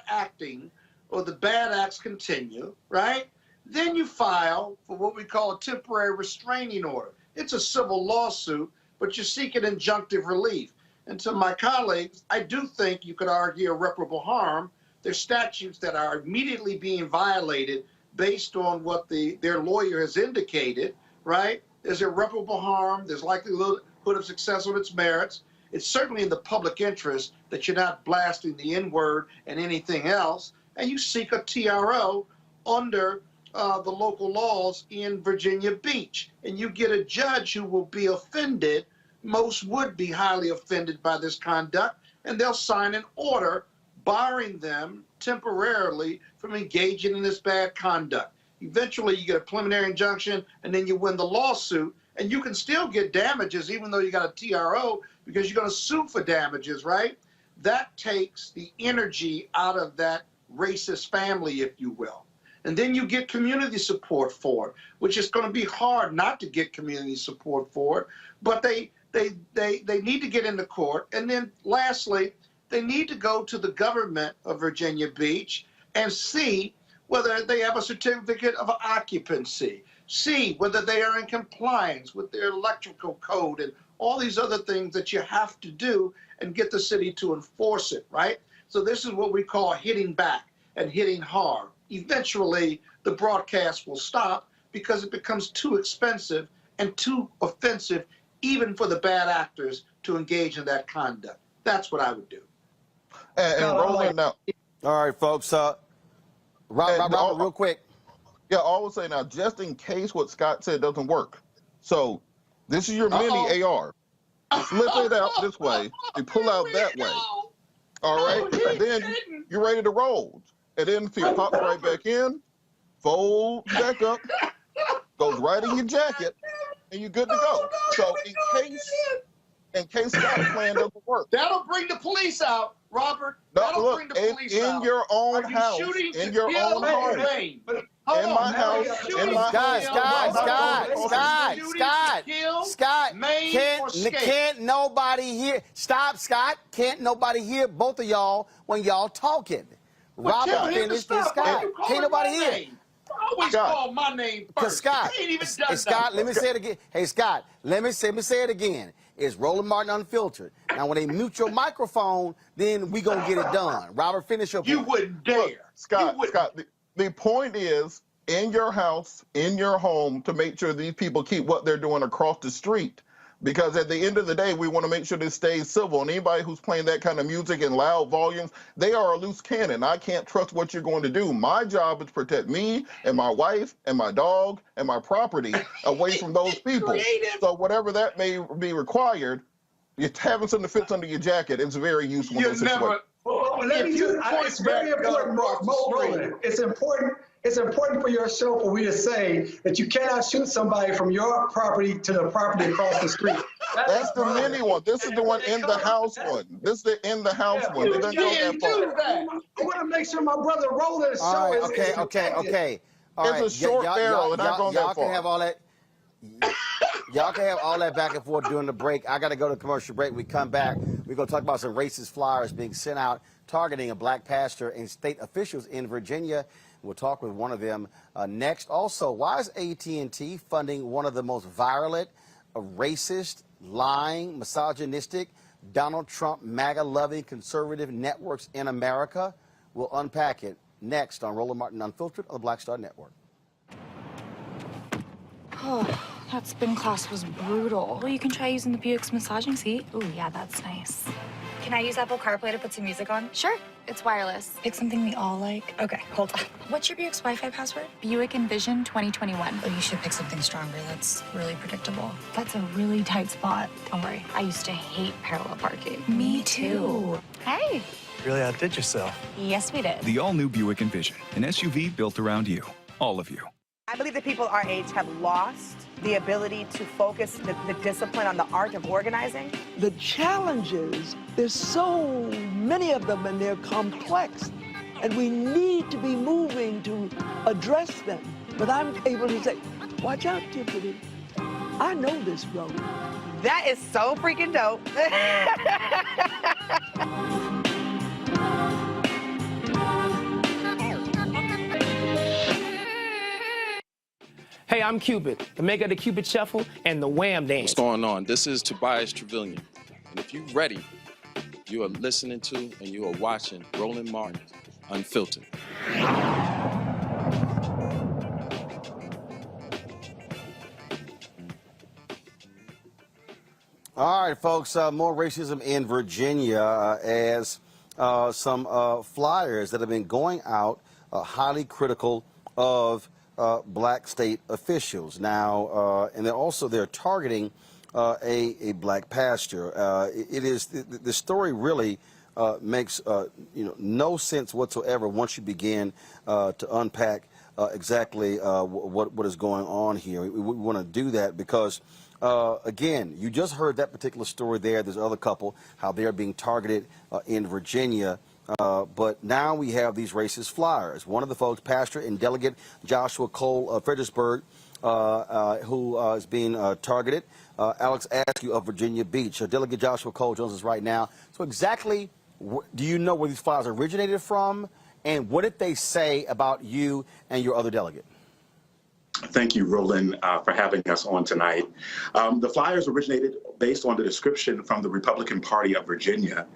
acting or the bad acts continue, right? Then you file for what we call a temporary restraining order. It's a civil lawsuit, but you're seeking injunctive relief. And to my colleagues, I do think you could argue irreparable harm. There's statutes that are immediately being violated based on what their lawyer has indicated, right? There's irreparable harm. There's likelihood of success on its merits. It's certainly in the public interest that you're not blasting the N-word and anything else. And you seek a TRO under the local laws in Virginia Beach. And you get a judge who will be offended. Most would be highly offended by this conduct, and they'll sign an order barring them temporarily from engaging in this bad conduct. Eventually, you get a preliminary injunction, and then you win the lawsuit, And you can still get damages even though you got a TRO because you're going to sue for damages, right? That takes the energy out of that racist family, if you will. And then you get community support for it, which is going to be hard not to get community support for it. But they need to get into court. And then lastly, they need to go to the government of Virginia Beach and see whether they have a certificate of occupancy, see whether they are in compliance with their electrical code and all these other things that you have to do and get the city to enforce it, right? So this is what we call hitting back and hitting hard. Eventually, the broadcast will stop because it becomes too expensive and too offensive even for the bad actors to engage in that conduct. That's what I would do. And Roland, now. All right, folks. Robert, real quick. Yeah, I would say now, just in case what Scott said doesn't work. So this is your mini AR. Flip it out this way. You pull out that way. All right? And then you're ready to roll. And then if you pop right back in, fold back up, goes right in your jacket, and you're good to go. So in case Scott's plan doesn't work. That'll bring the police out, Robert. No, That'll look, bring the police out. in your own Are you house, shooting in to your kill own or home, maim? in my house, in my Scott, can't nobody hear? Stop, Scott. Can't nobody hear both of y'all when y'all talking? Robert finished and Scott. Can't nobody hear? Always call my name first. Scott, You ain't even done Scott, nothing. let me say it again. Hey, Scott, let me say it again. It's Roland Martin Unfiltered. Now, when they mute your microphone, then we gonna get it done. Robert, finish your point. You wouldn't dare. Look, Scott, the point is, in your house, in your home, to make sure these people keep what they're doing across the street. Because at the end of the day, we want to make sure this stays civil. And anybody who's playing that kind of music in loud volumes, they are a loose cannon. I can't trust what you're going to do. My job is to protect me and my wife and my dog and my property away from those people. So whatever that may be required, you're having something that fits under your jacket is very useful in this situation. It's very important, Roland. It's important for your show for we to say that you cannot shoot somebody from your property to the property across the street. That's the mini one. This is the one in the house one. This is the in the house one. It doesn't go that far. I want to make sure my brother Roland's show is okay. All right. It's a short barrel and not going that far. Y'all can have all that. Y'all can have all that back and forth during the break. I got to go to commercial break. We come back. We're going to talk about some racist flyers being sent out targeting a black pastor and state officials in Virginia. We'll talk with one of them next. Also, why is AT&T funding one of the most virulent, racist, lying, misogynistic, Donald Trump, MAGA-loving conservative networks in America? We'll unpack it next on Roland Martin Unfiltered on the Black Star Network. Oh, that spin class was brutal. Well, you can try using the Buick's massaging seat. Ooh, yeah, that's nice. Can I use Apple CarPlay to put some music on? Sure. It's wireless. It's something we all like. Okay, hold on. What's your Buick's Wi-Fi password? Buick Envision 2021. Oh, you should pick something stronger. That's really predictable. That's a really tight spot. Don't worry. I used to hate parallel parking. Me too. Hey. Really outdid yourself. Yes, we did. The all-new Buick Envision, an SUV built around you, all of you. I believe that people our age have lost the ability to focus the discipline on the art of organizing. The challenges, there's so many of them and they're complex. And we need to be moving to address them. But I'm able to say, watch out, Tiffany. I know this road. That is so freaking dope. Hey, I'm Cupid, the maker of the Cupid Shuffle and the Wham Dance. What's going on? This is Tobias Trevelyan. And if you're ready, you are listening to and you are watching Roland Martin Unfiltered. All right, folks, more racism in Virginia as some flyers that have been going out highly critical of black state officials now, and they're targeting a black pastor. The story really makes no sense whatsoever once you begin to unpack exactly what is going on here. We want to do that because Again, you just heard that particular story there. There's another couple, how they're being targeted in Virginia. But now we have these racist flyers. One of the folks, Pastor and Delegate Joshua Cole of Fredericksburg, who is being targeted. Alex Askew of Virginia Beach. Delegate Joshua Cole joins us right now. So exactly, do you know where these flyers originated from? And what did they say about you and your other delegate? Thank you, Roland, for having us on tonight. The flyers originated based on the description from the Republican Party of Virginia.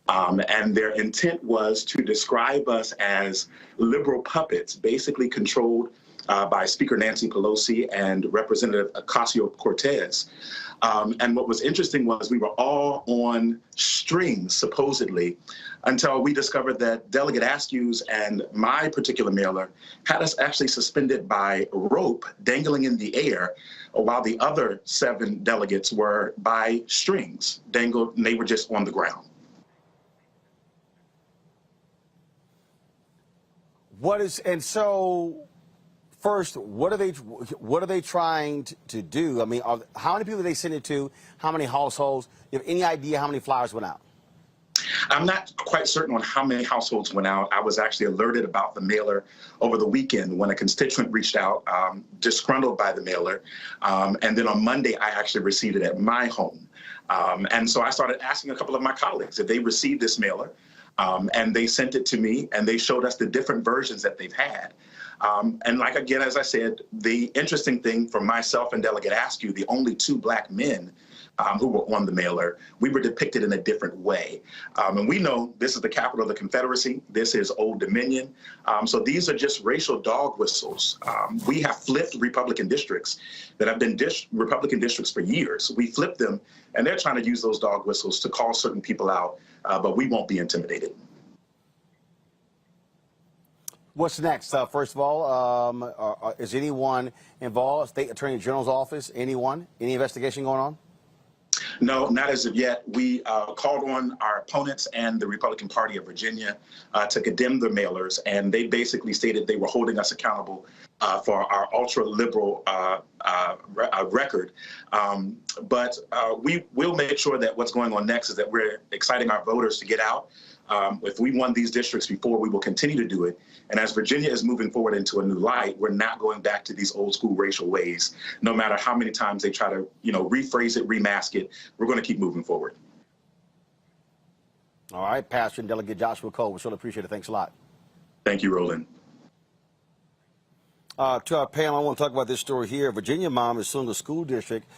And their intent was to describe us as liberal puppets, basically controlled by Speaker Nancy Pelosi and Representative Ocasio-Cortez. And what was interesting was we were all on strings, supposedly, until we discovered that Delegate Askew's and my particular mailer had us actually suspended by rope dangling in the air, while the other 7 delegates were by strings dangled, and they were just on the ground. First, what are they trying to do? I mean, how many people did they send it to? How many households? You have any idea how many flyers went out? I'm not quite certain on how many households went out. I was actually alerted about the mailer over the weekend when a constituent reached out, disgruntled by the mailer. And then on Monday, I actually received it at my home. And so I started asking a couple of my colleagues if they received this mailer. And they sent it to me, and they showed us the different versions that they've had. And like, again, as I said, the interesting thing for myself and Delegate Askew, the only 2 black men who were on the mailer, we were depicted in a different way. And we know this is the capital of the Confederacy. This is Old Dominion. So these are just racial dog whistles. We have flipped Republican districts that have been Republican districts for years. We flipped them, and they're trying to use those dog whistles to call certain people out, but we won't be intimidated. What's next? First of all, is anyone involved? State Attorney General's office? Anyone? Any investigation going on? No, not as of yet. We called on our opponents and the Republican Party of Virginia to condemn the mailers, and they basically stated they were holding us accountable for our ultra-liberal record. But we will make sure that what's going on next is that we're exciting our voters to get out. If we won these districts before, we will continue to do it. And as Virginia is moving forward into a new light, we're not going back to these old school racial ways. No matter how many times they try to, rephrase it, remask it, we're going to keep moving forward. All right, Pastor and Delegate Joshua Cole, we sure appreciate it. Thanks a lot. Thank you, Roland. To our panel, I want to talk about this story here. A Virginia mom is suing a school district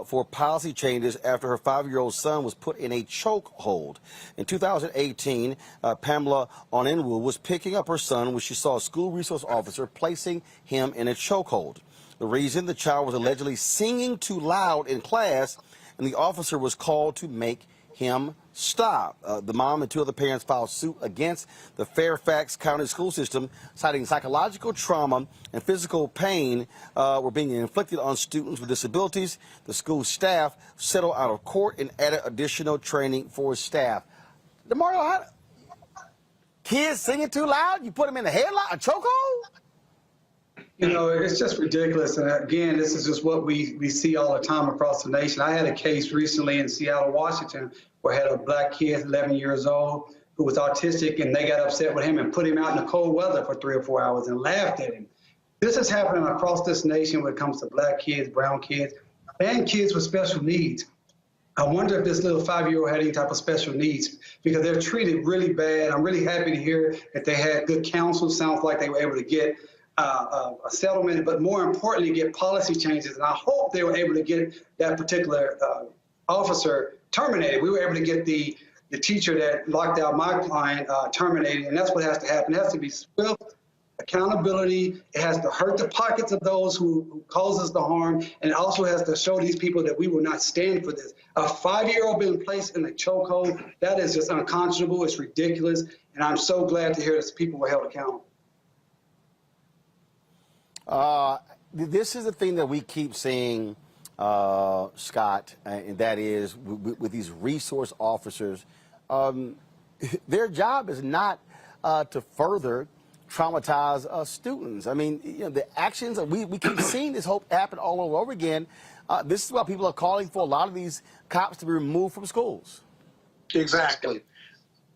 for policy changes after her 5-year-old son was put in a chokehold. In 2018, Pamela Onenwu was picking up her son when she saw a school resource officer placing him in a chokehold. The reason, the child was allegedly singing too loud in class, and the officer was called to make him stop. The mom and 2 other parents filed suit against the Fairfax County school system, citing psychological trauma and physical pain were being inflicted on students with disabilities. The school staff settled out of court and added additional training for staff. DeMario, kids singing too loud? You put them in a headlock, a chokehold? It's just ridiculous. And again, this is just what we see all the time across the nation. I had a case recently in Seattle, Washington, where I had a black kid, 11 years old, who was autistic, and they got upset with him and put him out in the cold weather for 3 or 4 hours and laughed at him. This is happening across this nation when it comes to black kids, brown kids, and kids with special needs. I wonder if this little 5-year-old had any type of special needs, because they're treated really bad. I'm really happy to hear that they had good counsel. Sounds like they were able to get a settlement, but more importantly, get policy changes. And I hope they were able to get that particular officer terminated. We were able to get the teacher that locked out my client terminated, and that's what has to happen. It has to be swift accountability. It has to hurt the pockets of those who causes the harm, and it also has to show these people that we will not stand for this. A 5-year-old being placed in a chokehold, that is just unconscionable. It's ridiculous, and I'm so glad to hear that people were held accountable. This is the thing that we keep seeing, Scott, and that is with these resource officers, their job is not to further traumatize students. I mean, you know, the actions, we keep seeing this hope happen all over again. This is why people are calling for a lot of these cops to be removed from schools. Exactly.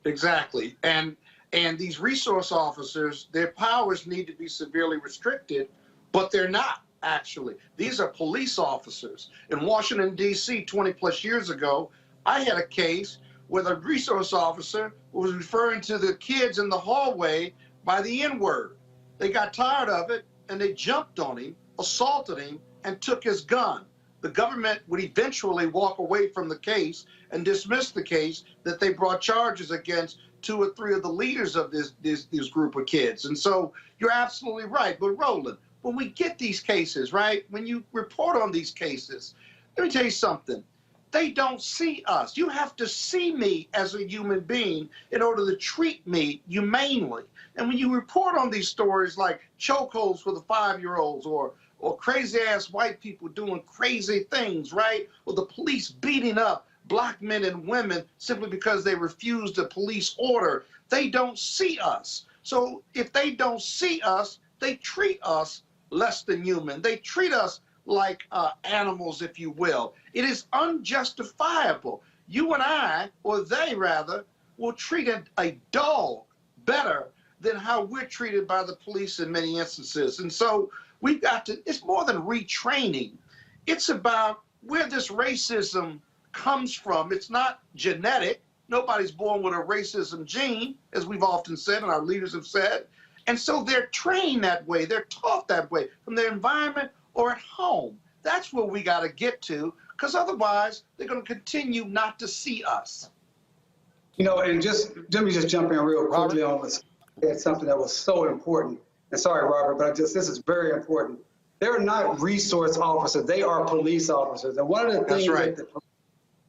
Exactly. And these resource officers, their powers need to be severely restricted, but they're not actually. These are police officers. In Washington, D.C., 20 plus years ago, I had a case where the resource officer was referring to the kids in the hallway by the N-word. They got tired of it and they jumped on him, assaulted him, and took his gun. The government would eventually walk away from the case and dismiss the case that they brought charges against 2 or 3 of the leaders of this group of kids. And so you're absolutely right. But Roland, when we get these cases, right, when you report on these cases, let me tell you something. They don't see us. You have to see me as a human being in order to treat me humanely. And when you report on these stories like chokeholds for the 5-year-olds or crazy-ass white people doing crazy things, right? Or the police beating up black men and women simply because they refused a police order. They don't see us. So if they don't see us, they treat us less than human. They treat us like animals, if you will. It is unjustifiable. You and I, or they rather, will treat a dog better than how we're treated by the police in many instances. And so we've got to, it's more than retraining. It's about where this racism comes from. It's not genetic. Nobody's born with a racism gene, as we've often said and our leaders have said. And so they're trained that way. They're taught that way from their environment or at home. That's where we got to get to, because otherwise they're going to continue not to see us. You know, and let me just jump in real quickly on this. It's something that was so important. And sorry, Robert, but this is very important. They're not resource officers. They are police officers. And one of the things that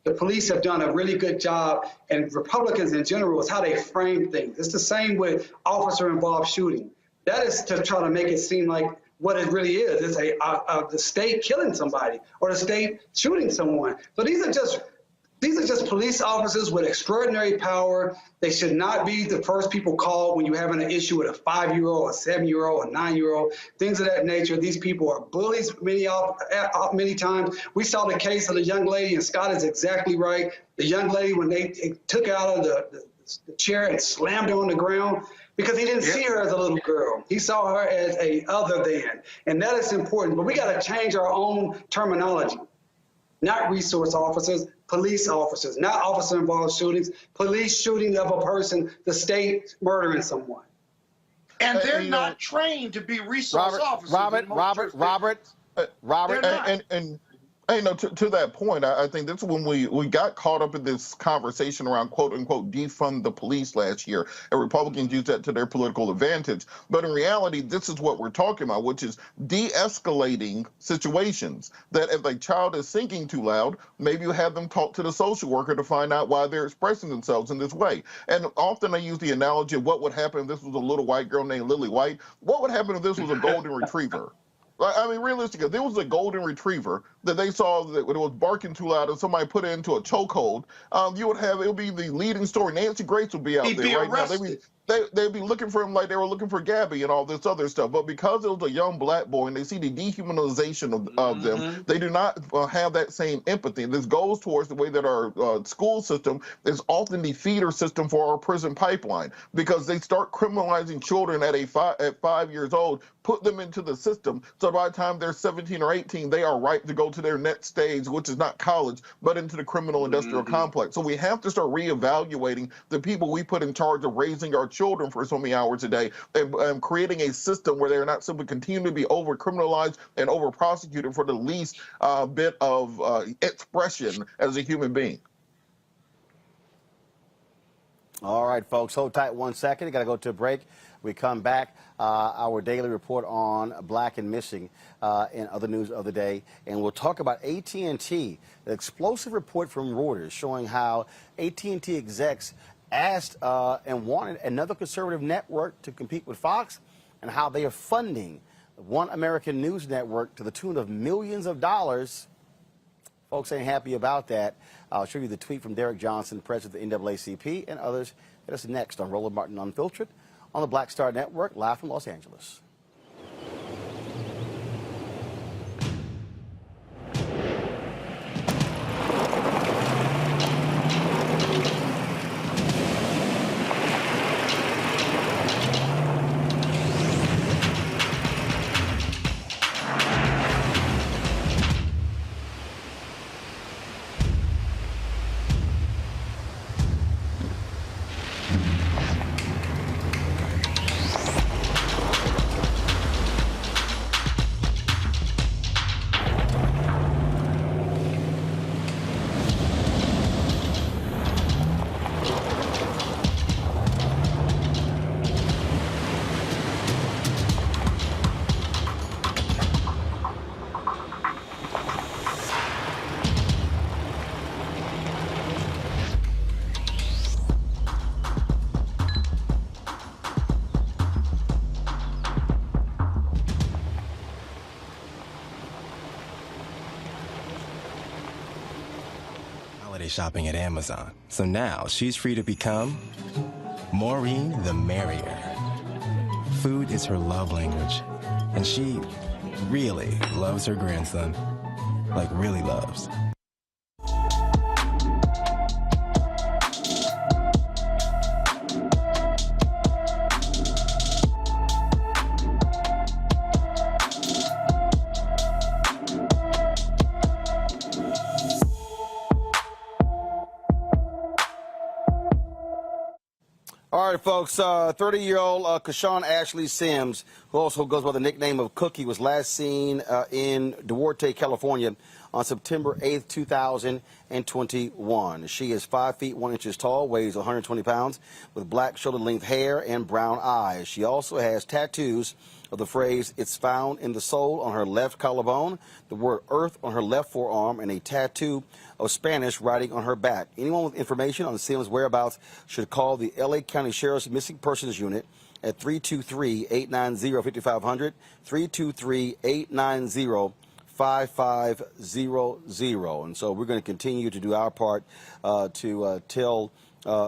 the police have done a really good job, and Republicans in general, is how they frame things. It's the same with officer-involved shooting. That is to try to make it seem like what it really is. It's the state killing somebody or the state shooting someone. So these are just police officers with extraordinary power. They should not be the first people called when you're having an issue with a 5-year-old, a 7-year-old, a 9-year-old, things of that nature. These people are bullies many times. We saw the case of the young lady, and Scott is exactly right. The young lady, when they took her out of the chair and slammed her on the ground, because he didn't see her as a little girl. He saw her as a other than. And that is important. But we got to change our own terminology. Not resource officers, police officers, not officer-involved shootings, police shooting of a person, the state murdering someone. And they're not trained to be resource officers. Robert, and you know, to that point, I think that's when we got caught up in this conversation around quote unquote defund the police last year, and Republicans used that to their political advantage. But in reality, this is what we're talking about, which is de-escalating situations. That if a child is singing too loud, maybe you have them talk to the social worker to find out why they're expressing themselves in this way. And often I use the analogy of what would happen if this was a little white girl named Lily White. What would happen if this was a golden retriever? I mean, realistically, if there was a golden retriever that they saw that when it was barking too loud and somebody put it into a chokehold, it would be the leading story. Nancy Grace would be out there right now. They'd be looking for him like they were looking for Gabby and all this other stuff. But because it was a young black boy and they see the dehumanization of them, they do not have that same empathy. And this goes towards the way that our school system is often the feeder system for our prison pipeline, because they start criminalizing children at 5 years old, put them into the system. So by the time they're 17 or 18, they are ripe to go to their next stage, which is not college, but into the criminal industrial complex. So we have to start reevaluating the people we put in charge of raising our children for so many hours a day, and creating a system where they're not simply continuing to be over-criminalized and over-prosecuted for the least bit of expression as a human being. All right, folks, hold tight 1 second. Got to go to a break. We come back, our daily report on black and missing and other news of the day. And we'll talk about AT&T, an explosive report from Reuters showing how AT&T execs asked and wanted another conservative network to compete with Fox, and how they are funding One American News Network to the tune of millions of dollars. Folks ain't happy about that. I'll show you the tweet from Derek Johnson, president of the NAACP, and others. That's next on Roland Martin Unfiltered on the Black Star Network, live from Los Angeles. Shopping at Amazon. So now she's free to become Maureen the Merrier. Food is her love language, and she really loves her grandson. Like, really loves. All right, folks, 30-year-old Cashawn Ashley Sims, who also goes by the nickname of Cookie, was last seen in Duarte, California on September 8th, 2021. She is 5 feet 1 inches tall, weighs 120 pounds, with black shoulder-length hair and brown eyes. She also has tattoos of the phrase, "It's found in the soul," on her left collarbone, the word "earth" on her left forearm, and a tattoo of Spanish writing on her back. Anyone with information on Sims' whereabouts should call the LA County Sheriff's Missing Persons Unit at 323-890-5500, 323-890-5500. And so we're going to continue to do our part to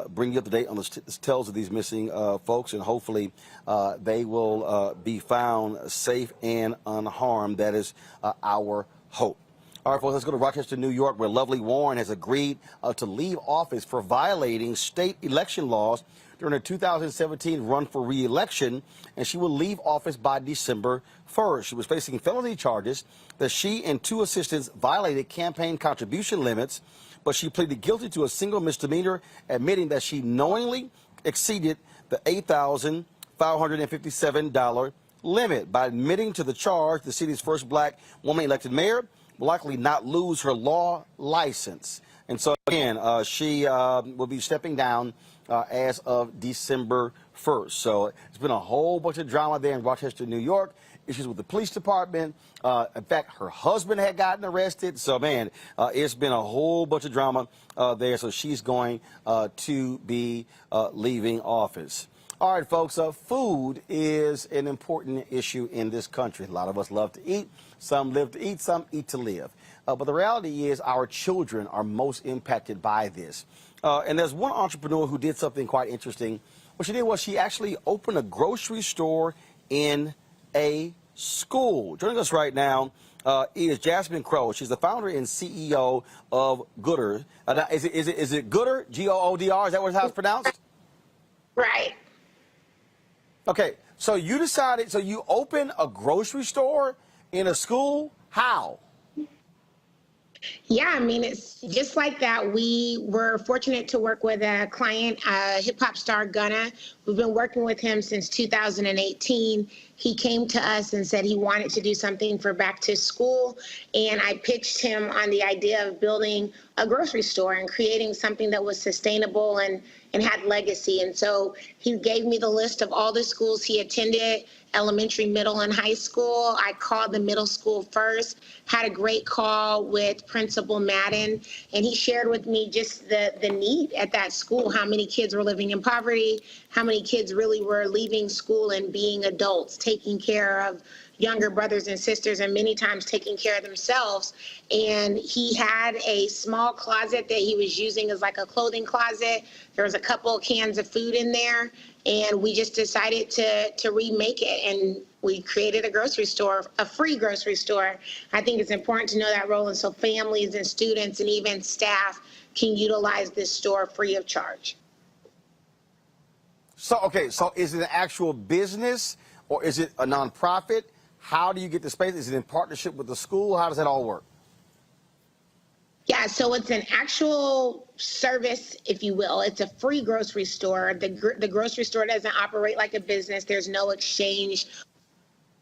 bring you up to date on the tales of these missing folks, and hopefully they will be found safe and unharmed. That is our hope. All right, folks, let's go to Rochester, New York, where Lavii Warren has agreed to leave office for violating state election laws during her 2017 run for re-election, and she will leave office by December 1st. She was facing felony charges that she and 2 assistants violated campaign contribution limits, but she pleaded guilty to a single misdemeanor, admitting that she knowingly exceeded the $8,557 limit. By admitting to the charge, the city's first black woman elected mayor will likely not lose her law license. And so, again, she will be stepping down as of December 1st. So it's been a whole bunch of drama there in Rochester, New York. Issues with the police department. In fact, her husband had gotten arrested. So, man, it's been a whole bunch of drama there. So she's going to be leaving office. All right, folks, food is an important issue in this country. A lot of us love to eat. Some live to eat, some eat to live. But the reality is our children are most impacted by this. And there's one entrepreneur who did something quite interesting. What she did was she actually opened a grocery store in a school. Joining us right now is Jasmine Crow. She's the founder and CEO of Gooder. Is it Gooder? G-O-O-D-R? Is that how it's pronounced? Right. Okay, so you decided, so you opened a grocery store in a school? How? Yeah, I mean, it's just like that. We were fortunate to work with a client, hip hop star Gunna. We've been working with him since 2018. He came to us and said he wanted to do something for back to school. And I pitched him on the idea of building a grocery store and creating something that was sustainable and had legacy. And so he gave me the list of all the schools he attended, elementary, middle, and high school. I called the middle school first, had a great call with Principal Madden, and he shared with me just the need at that school, how many kids were living in poverty, how many kids really were leaving school and being adults, taking care of, younger brothers and sisters, and many times taking care of themselves. And he had a small closet that he was using as like a clothing closet. There was a couple of cans of food in there, and we just decided to remake it. And we created a grocery store, a free grocery store. I think it's important to know that, Roland, so families and students and even staff can utilize this store free of charge. So, okay, so is it an actual business or is it a nonprofit? How do you get the space? Is it in partnership with the school? How does that all work? Yeah, so it's an actual service, if you will. It's a free grocery store. The grocery store doesn't operate like a business. There's no exchange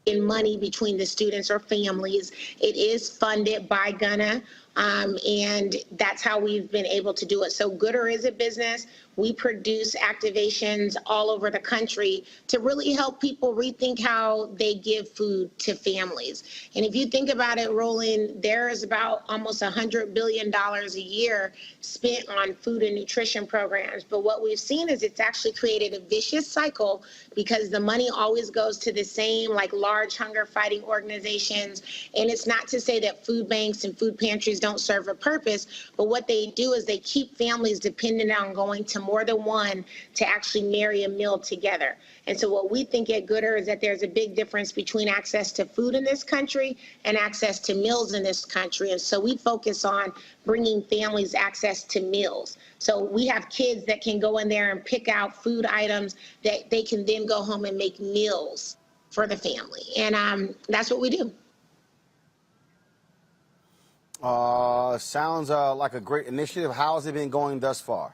in money between the students or families. It is funded by Gunna, and that's how we've been able to do it. So Gooder is a business. We produce activations all over the country to really help people rethink how they give food to families. And if you think about it, Roland, there is about almost $100 billion a year spent on food and nutrition programs. But what we've seen is it's actually created a vicious cycle because the money always goes to the same like large hunger fighting organizations. And it's not to say that food banks and food pantries don't serve a purpose, but what they do is they keep families dependent on going to more than one to actually marry a meal together. And so what we think at Gooder is that there's a big difference between access to food in this country and access to meals in this country. And so we focus on bringing families access to meals. So we have kids that can go in there and pick out food items that they can then go home and make meals for the family. And that's what we do. Sounds like a great initiative. How has it been going thus far?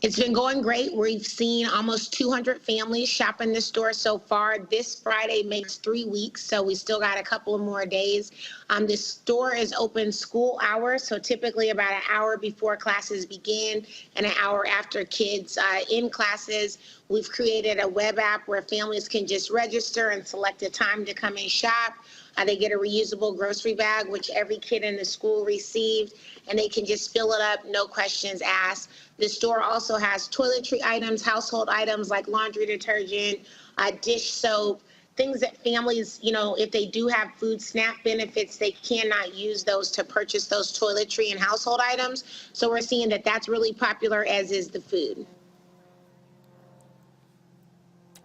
It's been going great. We've seen almost 200 families shop in the store so far. This Friday makes 3 weeks, so we still got a couple of more days. The store is open school hours, so typically about an hour before classes begin and an hour after kids in classes. We've created a web app where families can just register and select a time to come and shop. They get a reusable grocery bag, which every kid in the school received, and they can just fill it up, no questions asked. The store also has toiletry items, household items like laundry detergent, dish soap, things that families, you know, if they do have food SNAP benefits, they cannot use those to purchase those toiletry and household items. So we're seeing that that's really popular, as is the food.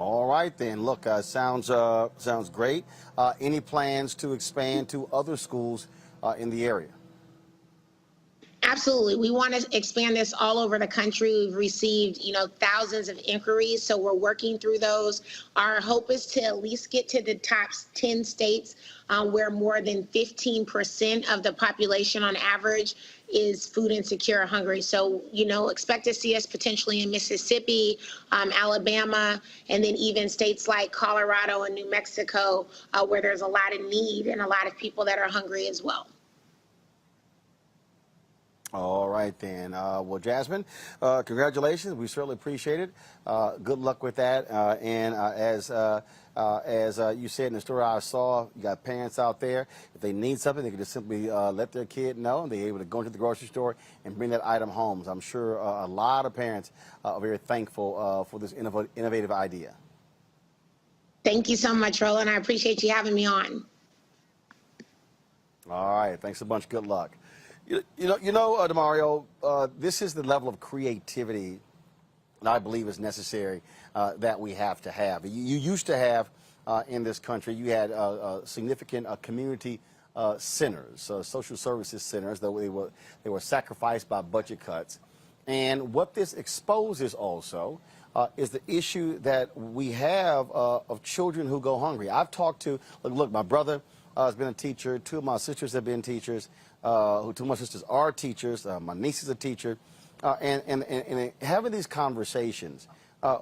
All right, then. Look, sounds great. Any plans to expand to other schools in the area? Absolutely. We want to expand this all over the country. We've received, you know, thousands of inquiries, so we're working through those. Our hope is to at least get to the top 10 states where more than 15% of the population on average is food insecure or hungry. So, you know, expect to see us potentially in Mississippi, Alabama, and then even states like Colorado and New Mexico, where there's a lot of need and a lot of people that are hungry as well. All right, then. Well, Jasmine, congratulations. We certainly appreciate it. Good luck with that. And as you said in the story I saw, you got parents out there. If they need something, they can just simply let their kid know, and they're able to go into the grocery store and bring that item home. So I'm sure a lot of parents are very thankful for this innovative idea. Thank you so much, Roland. I appreciate you having me on. All right. Thanks a bunch. Good luck. You know, DeMario, this is the level of creativity that I believe is necessary that we have to have. You used to have in this country, you had significant community centers, social services centers, though they were sacrificed by budget cuts. And what this exposes also is the issue that we have of children who go hungry. I've talked to, look, my brother has been a teacher. Two of my sisters have been teachers. Two of my sisters are teachers. My niece is a teacher. And having these conversations,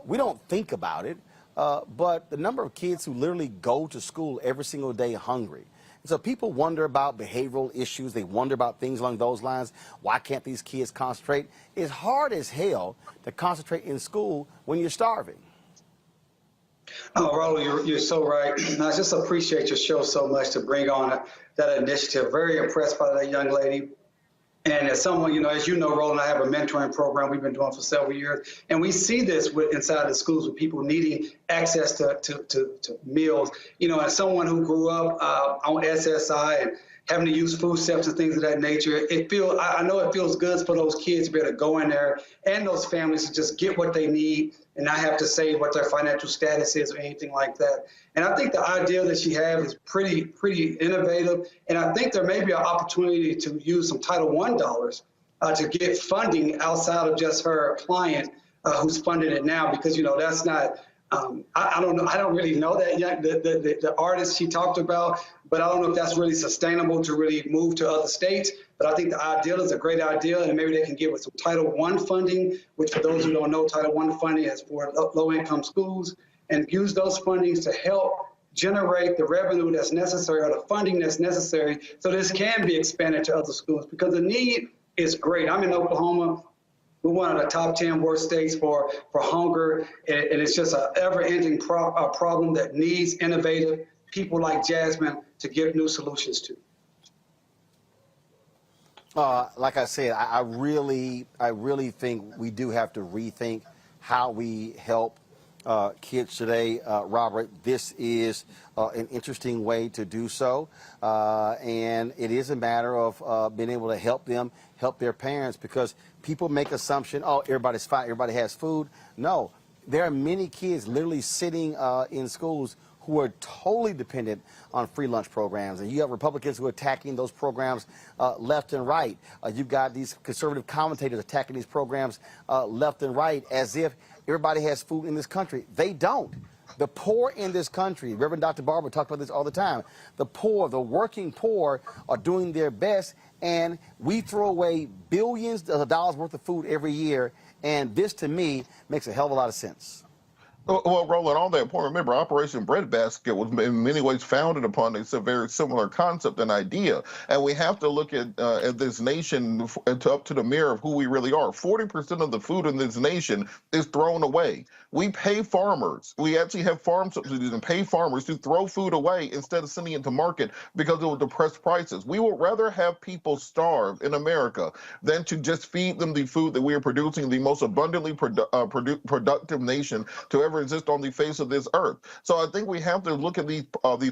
we don't think about it, but the number of kids who literally go to school every single day hungry. And so people wonder about behavioral issues. They wonder about things along those lines. Why can't these kids concentrate? It's hard as hell to concentrate in school when you're starving. Oh, Roland, you're so right. I just appreciate your show so much to bring on that initiative. Very impressed by that young lady. And as someone, as you know, Roland, I have a mentoring program we've been doing for several years. And we see this inside the schools with people needing access to meals. As someone who grew up on SSI and having to use food stamps and things of that nature, I know it feels good for those kids to be able to go in there and those families to just get what they need and not have to say what their financial status is or anything like that. And I think the idea that she has is pretty innovative. And I think there may be an opportunity to use some Title I dollars to get funding outside of just her client who's funding it now, because, that's not, I don't know. I don't really know that yet. The artist she talked about, but I don't know if that's really sustainable to really move to other states. But I think the ideal is a great idea, and maybe they can give us some Title I funding, which for those who don't know, Title I funding is for low-income schools, and use those fundings to help generate the revenue that's necessary or the funding that's necessary so this can be expanded to other schools, because the need is great. I'm in Oklahoma. We're one of the top 10 worst states for hunger, and it's just an ever-ending problem that needs innovative people like Jasmine to give new solutions to. Like I said, I really think we do have to rethink how we help kids today. Robert, this is an interesting way to do so, and it is a matter of being able to help them help their parents, because people make assumption, oh, everybody's fine, everybody has food. No, there are many kids literally sitting in schools who are totally dependent on free lunch programs. And you have Republicans who are attacking those programs left and right. You've got these conservative commentators attacking these programs left and right as if everybody has food in this country. They don't. The poor in this country, Reverend Dr. Barber talked about this all the time, the poor, the working poor are doing their best, and we throw away billions of dollars worth of food every year, and this, to me, makes a hell of a lot of sense. Well, Roland, on that point, remember, Operation Breadbasket was in many ways founded upon a very similar concept and idea. And we have to look at this nation up to the mirror of who we really are. 40% of the food in this nation is thrown away. We pay farmers. We actually have farm subsidies and pay farmers to throw food away instead of sending it to market because it will depress prices. We would rather have people starve in America than to just feed them the food that we are producing, the most abundantly productive nation to ever exist on the face of this earth. So I think we have to look at these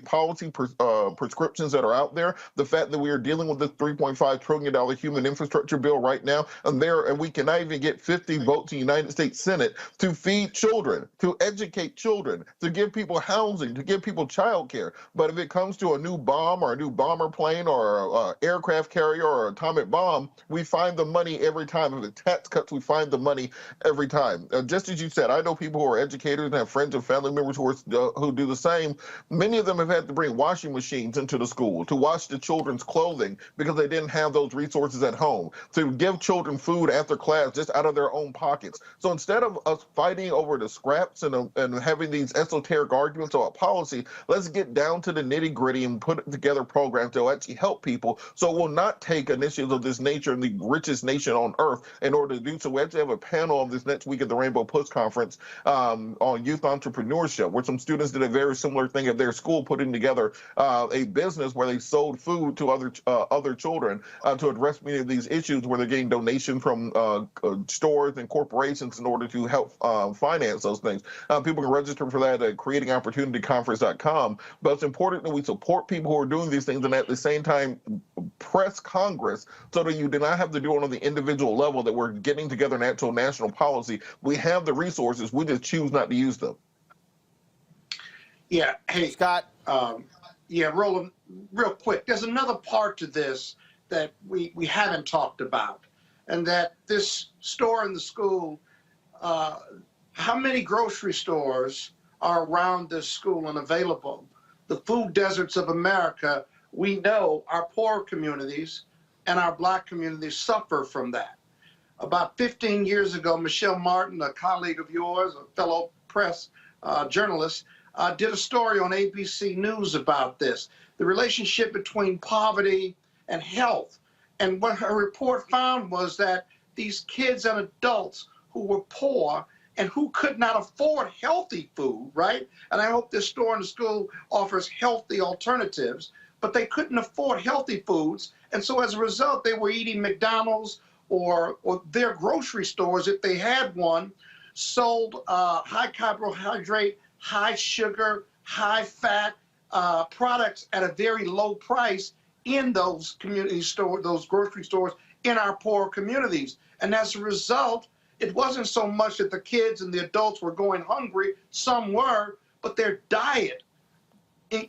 policy prescriptions that are out there. The fact that we are dealing with this $3.5 trillion human infrastructure bill right now, and we cannot even get 50 votes in the United States Senate to feed children, to educate children, to give people housing, to give people child care. But if it comes to a new bomb or a new bomber plane or an aircraft carrier or an atomic bomb, we find the money every time. If it's tax cuts, we find the money every time. Just as you said, I know people who are educated and have friends and family members who do the same. Many of them have had to bring washing machines into the school to wash the children's clothing because they didn't have those resources at home, to give children food after class just out of their own pockets. So instead of us fighting over the scraps and having these esoteric arguments about policy, let's get down to the nitty gritty and put together programs that will actually help people, so it will not take initiatives of this nature in the richest nation on earth in order to do so. We actually have a panel on this next week at the Rainbow Push Conference on youth entrepreneurship, where some students did a very similar thing at their school, putting together a business where they sold food to other children to address many of these issues, where they're getting donations from stores and corporations in order to help finance those things. People can register for that at creatingopportunityconference.com. But it's important that we support people who are doing these things and at the same time press Congress so that you do not have to do it on the individual level, that we're getting together an actual national policy. We have the resources, we just choose not to use them. Yeah. Hey, Scott. Yeah, Roland, real quick. There's another part to this that we haven't talked about, and that this store in the school, how many grocery stores are around this school and available? The food deserts of America, we know our poor communities and our Black communities suffer from that. About 15 years ago, Michelle Martin, a colleague of yours, a fellow press journalist, did a story on ABC News about this, the relationship between poverty and health. And what her report found was that these kids and adults who were poor and who could not afford healthy food, right? And I hope this store in the school offers healthy alternatives, but they couldn't afford healthy foods. And so as a result, they were eating McDonald's or their grocery stores, if they had one, sold high carbohydrate, high sugar, high fat products at a very low price in those community stores, those grocery stores in our poor communities. And as a result, it wasn't so much that the kids and the adults were going hungry, some were, but their diet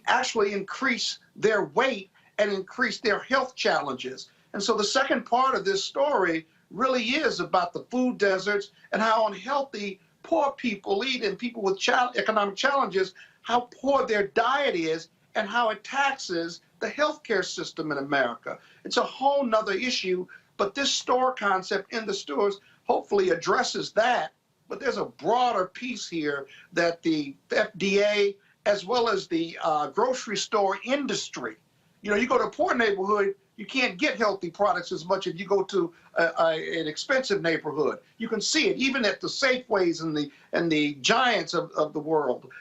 actually increased their weight and increased their health challenges. And so the second part of this story really is about the food deserts and how unhealthy poor people eat, and people with economic challenges, how poor their diet is and how it taxes the healthcare system in America. It's a whole nother issue, but this store concept in the stores hopefully addresses that. But there's a broader piece here that the FDA, as well as the grocery store industry, you know, you go to a poor neighborhood, you can't get healthy products as much as you go to an expensive neighborhood. You can see it even at the Safeways and the Giants of the world.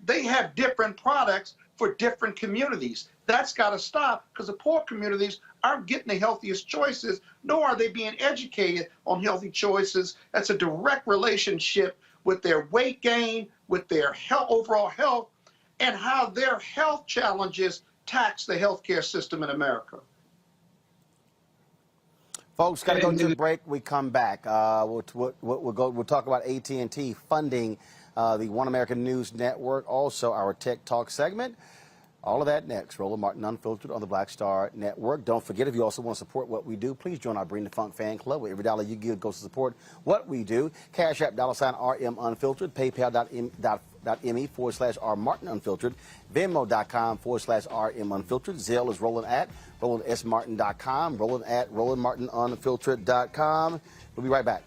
They have different products for different communities. That's got to stop, because the poor communities aren't getting the healthiest choices, nor are they being educated on healthy choices. That's a direct relationship with their weight gain, with their overall health, and how their health challenges tax the healthcare system in America. Folks, got to go to the break. We come back. We'll talk about AT&T funding the One American News Network, also our Tech Talk segment. All of that next. Roland Martin Unfiltered on the Black Star Network. Don't forget, if you also want to support what we do, please join our Bring the Funk fan club, where every dollar you give goes to support what we do. Cash App, $RM Unfiltered, PayPal.me/R Martin Unfiltered, Venmo.com/RM Unfiltered. Zelle is RolandSMartin.com, Roland@RolandMartinUnfiltered.com. We'll be right back.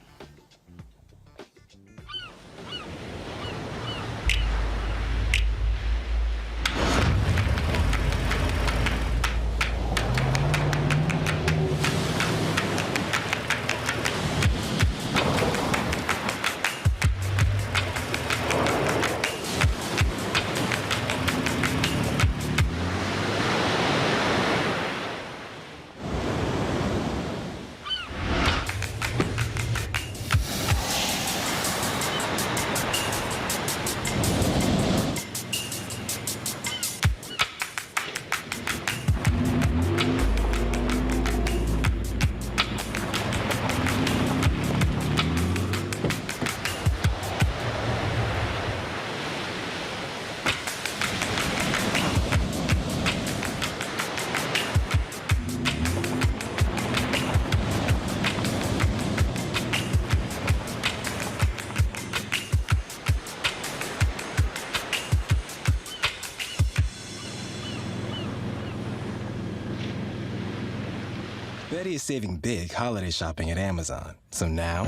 Betty is saving big holiday shopping at Amazon. So now,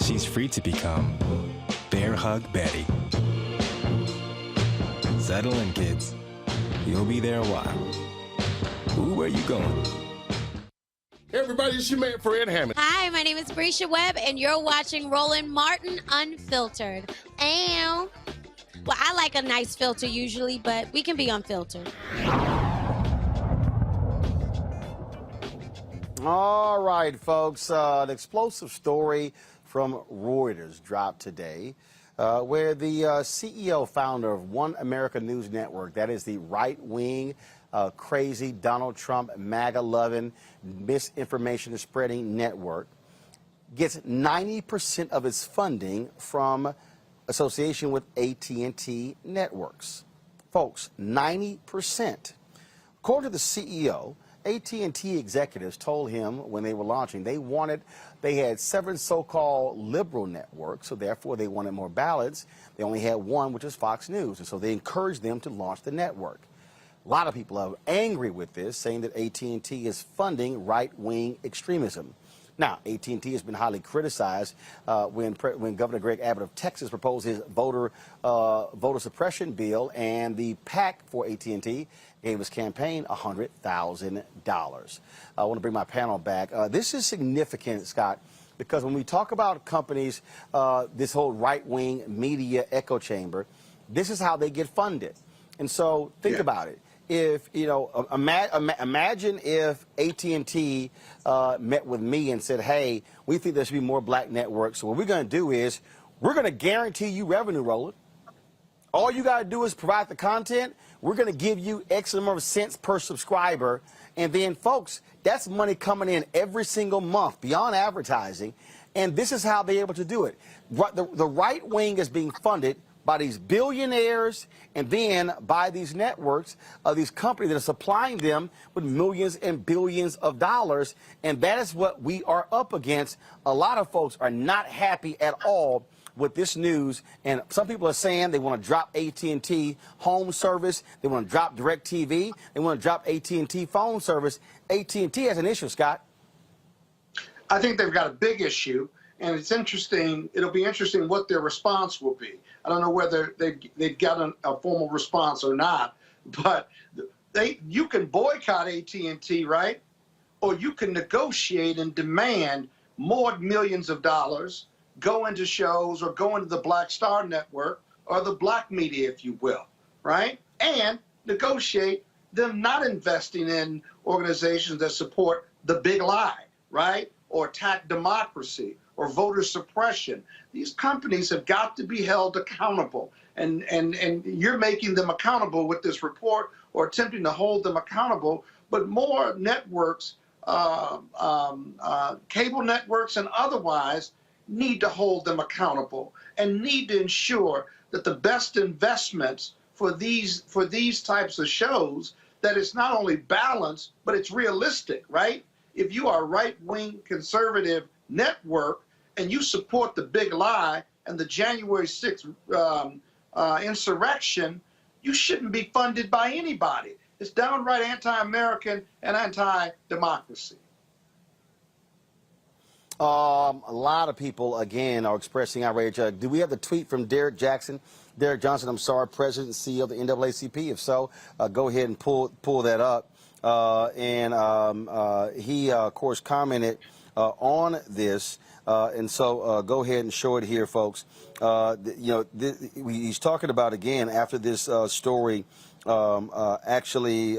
she's free to become Bear Hug Betty. Settle in, kids. You'll be there a while. Ooh, where you going? Hey everybody, it's your man Fred Hammond. Hi, my name is Brescia Webb, and you're watching Roland Martin Unfiltered. And, well, I like a nice filter usually, but we can be unfiltered. All right, folks, an explosive story from Reuters dropped today, where the CEO, founder of One American News Network, that is the right-wing, crazy Donald Trump, MAGA-loving, misinformation spreading network, gets 90% of its funding from association with AT&T networks. Folks, 90%. According to the CEO, AT&T executives told him when they were launching they had 7 so-called liberal networks, so therefore they wanted more balance. They only had one, which is Fox News, and so they encouraged them to launch the network. A lot of people are angry with this, saying that AT&T is funding right-wing extremism. Now, AT&T has been highly criticized when Governor Greg Abbott of Texas proposed his voter suppression bill, and the PAC for AT&T gave his campaign $100,000. I want to bring my panel back. This is significant, Scott, because when we talk about companies, this whole right-wing media echo chamber, this is how they get funded. And so think about it. if, you know, imagine if AT&T met with me and said, hey, we think there should be more black networks. So what we're going to do is we're going to guarantee you revenue, Roland. All you got to do is provide the content. We're going to give you X number of cents per subscriber. And then, folks, that's money coming in every single month beyond advertising. And this is how they're able to do it. The right wing is being funded by these billionaires and then by these networks, these companies that are supplying them with millions and billions of dollars. And that is what we are up against. A lot of folks are not happy at all with this news, and some people are saying they want to drop AT&T home service, they want to drop DirecTV, they want to drop AT&T phone service. AT&T has an issue, Scott. I think they've got a big issue, and it's interesting. It'll be interesting what their response will be. I don't know whether they've got a formal response or not, but you can boycott AT&T, right? Or you can negotiate and demand more millions of dollars, go into shows or go into the Black Star Network or the black media, if you will, right? And negotiate them not investing in organizations that support the big lie, right? Or attack democracy or voter suppression. These companies have got to be held accountable. And you're making them accountable with this report or attempting to hold them accountable. But more networks, cable networks and otherwise, need to hold them accountable and need to ensure that the best investments for these types of shows, that it's not only balanced, but it's realistic, right? If you are a right-wing conservative network and you support the big lie and the January 6th insurrection, you shouldn't be funded by anybody. It's downright anti-American and anti-democracy. A lot of people, again, are expressing outrage. Do we have the tweet from Derek Jackson? Derek Johnson, I'm sorry, President and CEO of the NAACP. If so, go ahead and pull that up. He, of course, commented on this. And so go ahead and show it here, folks. He's talking about, again, after this story actually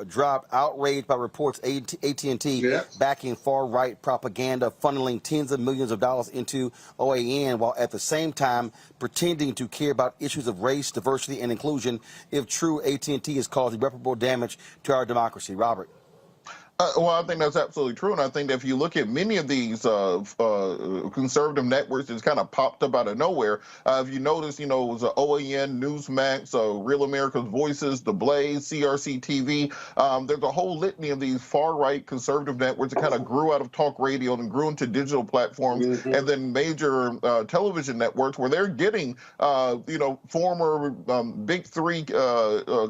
dropped, outraged by reports AT&T backing far-right propaganda, funneling tens of millions of dollars into OAN, while at the same time pretending to care about issues of race, diversity, and inclusion. If true, AT&T is causing irreparable damage to our democracy. Robert. Well, I think that's absolutely true, and I think that if you look at many of these conservative networks that's kind of popped up out of nowhere, if you notice, it was OAN, Newsmax, Real America's Voices, The Blaze, CRC TV. There's a whole litany of these far-right conservative networks that kind of grew out of talk radio and grew into digital platforms, and then major television networks where they're getting, former big three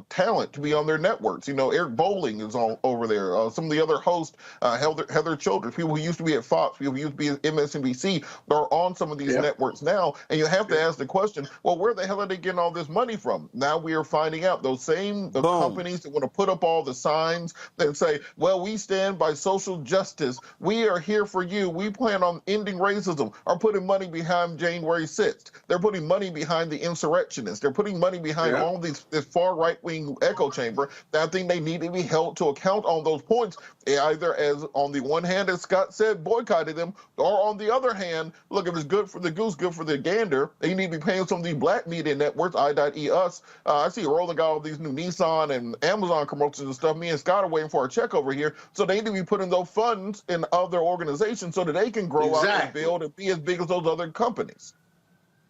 talent to be on their networks. Eric Bolling is over there. Some of the other hosts, Heather Childress, people who used to be at Fox, people who used to be at MSNBC, are on some of these networks now. And you have to ask the question, well, where the hell are they getting all this money from? Now we are finding out those same companies that want to put up all the signs that say, well, we stand by social justice. We are here for you. We plan on ending racism, are putting money behind January 6th. They're putting money behind the insurrectionists. They're putting money behind all this far right-wing echo chamber. I think they need to be held to account on those points. Either as on the one hand, as Scott said, boycotted them, or on the other hand, look, if it's good for the goose, good for the gander, they need to be paying some of these black media networks, I.E. Us. I see Roland got all these new Nissan and Amazon commercials and stuff. Me and Scott are waiting for our check over here. So they need to be putting those funds in other organizations so that they can grow out and build and be as big as those other companies.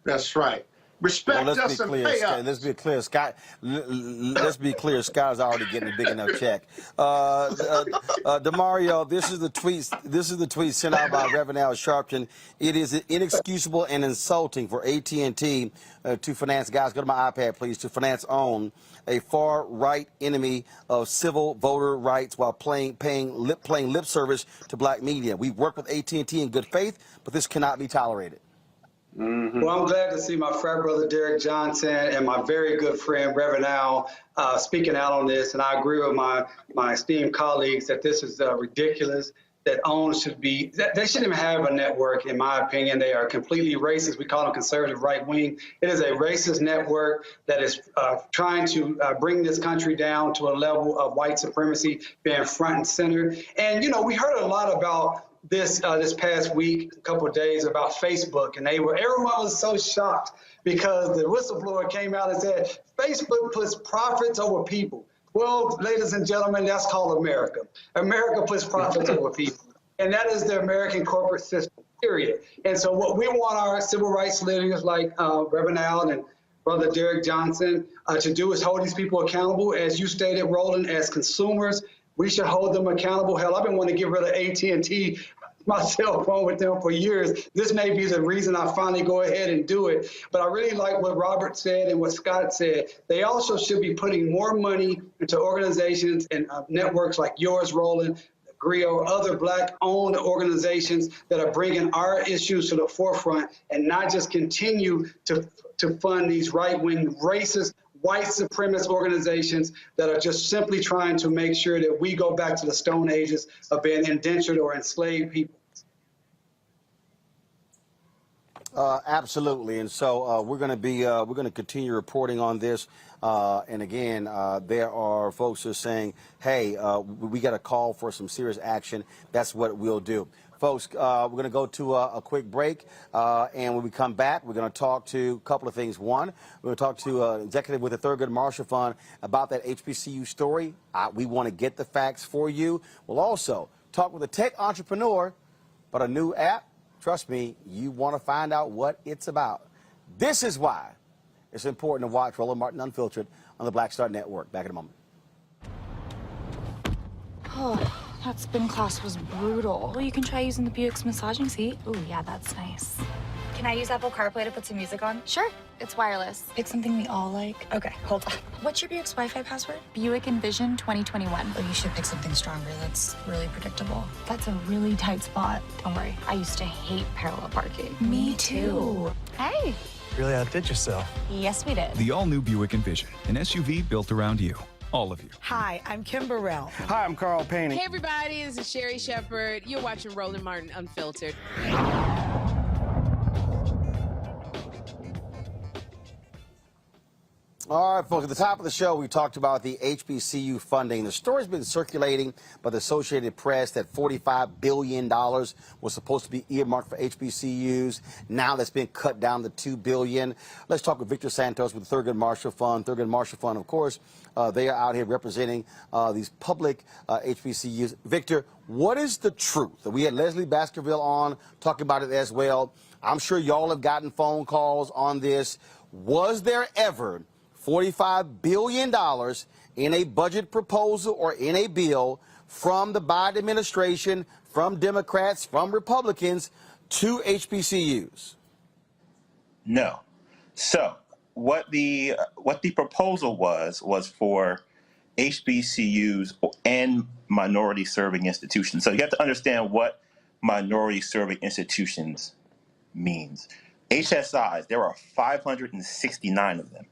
That's right. Respect us and pay us. Let's be clear, Scott. Let's be clear. Scott is already getting a big enough check. Demario, this is the tweet. This is the tweet sent out by Reverend Al Sharpton. It is inexcusable and insulting for AT&T to finance. Guys, go to my iPad, please. To finance OWN, a far-right enemy of civil voter rights, while playing lip service to black media. We work with AT&T in good faith, but this cannot be tolerated. Well, I'm glad to see my frat brother Derek Johnson and my very good friend Reverend Al speaking out on this, and I agree with my esteemed colleagues that this is ridiculous, that they shouldn't even have a network, in my opinion. They are completely racist. We call them conservative right wing. It is a racist network that is trying to bring this country down to a level of white supremacy being front and center. And, you know, we heard a lot about this past week, a couple of days, about Facebook, and everyone was so shocked because the whistleblower came out and said Facebook puts profits over people. Well, ladies and gentlemen, that's called America. America puts profits over people, and that is the American corporate system, period. And so what we want our civil rights leaders like Reverend Allen and Brother Derek Johnson to do is hold these people accountable. As you stated, Roland, as consumers, we should hold them accountable. Hell, I've been wanting to get rid of AT&T, my cell phone, with them for years. This may be the reason I finally go ahead and do it. But I really like what Robert said and what Scott said. They also should be putting more money into organizations and networks like yours, Roland, GRIO, other Black-owned organizations that are bringing our issues to the forefront, and not just continue to fund these right-wing, racist, white supremacist organizations that are just simply trying to make sure that we go back to the Stone Ages of being indentured or enslaved people. Absolutely, and so we're going to continue reporting on this. And again, there are folks who are saying, "Hey, we got to call for some serious action." That's what we'll do, folks. We're going to go to a quick break, and when we come back, we're going to talk to a couple of things. One, we're going to talk to an executive with the Thurgood Marshall Fund about that HBCU story. We want to get the facts for you. We'll also talk with a tech entrepreneur about a new app. Trust me, you want to find out what it's about. This is why it's important to watch Roland Martin Unfiltered on the Black Star Network. Back in a moment. Oh, that spin class was brutal. Well, you can try using the Buick's massaging seat. Ooh, yeah, that's nice. Can I use Apple CarPlay to put some music on? Sure. It's wireless. It's something we all like. Okay, hold on. What's your Buick's Wi-Fi password? Buick Envision 2021. Oh, you should pick something stronger. That's really predictable. That's a really tight spot. Don't worry. I used to hate parallel parking. Me too. Hey. Really outdid yourself. Yes, we did. The all-new Buick Envision, an SUV built around you. All of you. Hi, I'm Kim Burrell. Hi, I'm Carl Payne. Hey, everybody, this is Sherry Shepherd. You're watching Roland Martin Unfiltered. All right, folks, at the top of the show, we talked about the HBCU funding. The story's been circulating by the Associated Press that $45 billion was supposed to be earmarked for HBCUs. Now that's been cut down to $2 billion. Let's talk with Victor Santos with the Thurgood Marshall Fund. Thurgood Marshall Fund, of course, they are out here representing these public HBCUs. Victor, what is the truth? We had Leslie Baskerville on talking about it as well. I'm sure y'all have gotten phone calls on this. Was there ever $45 billion in a budget proposal or in a bill from the Biden administration, from Democrats, from Republicans to HBCUs? No. So what the proposal was for HBCUs and minority serving institutions. So you have to understand what minority serving institutions means. HSIs, there are 569 of them.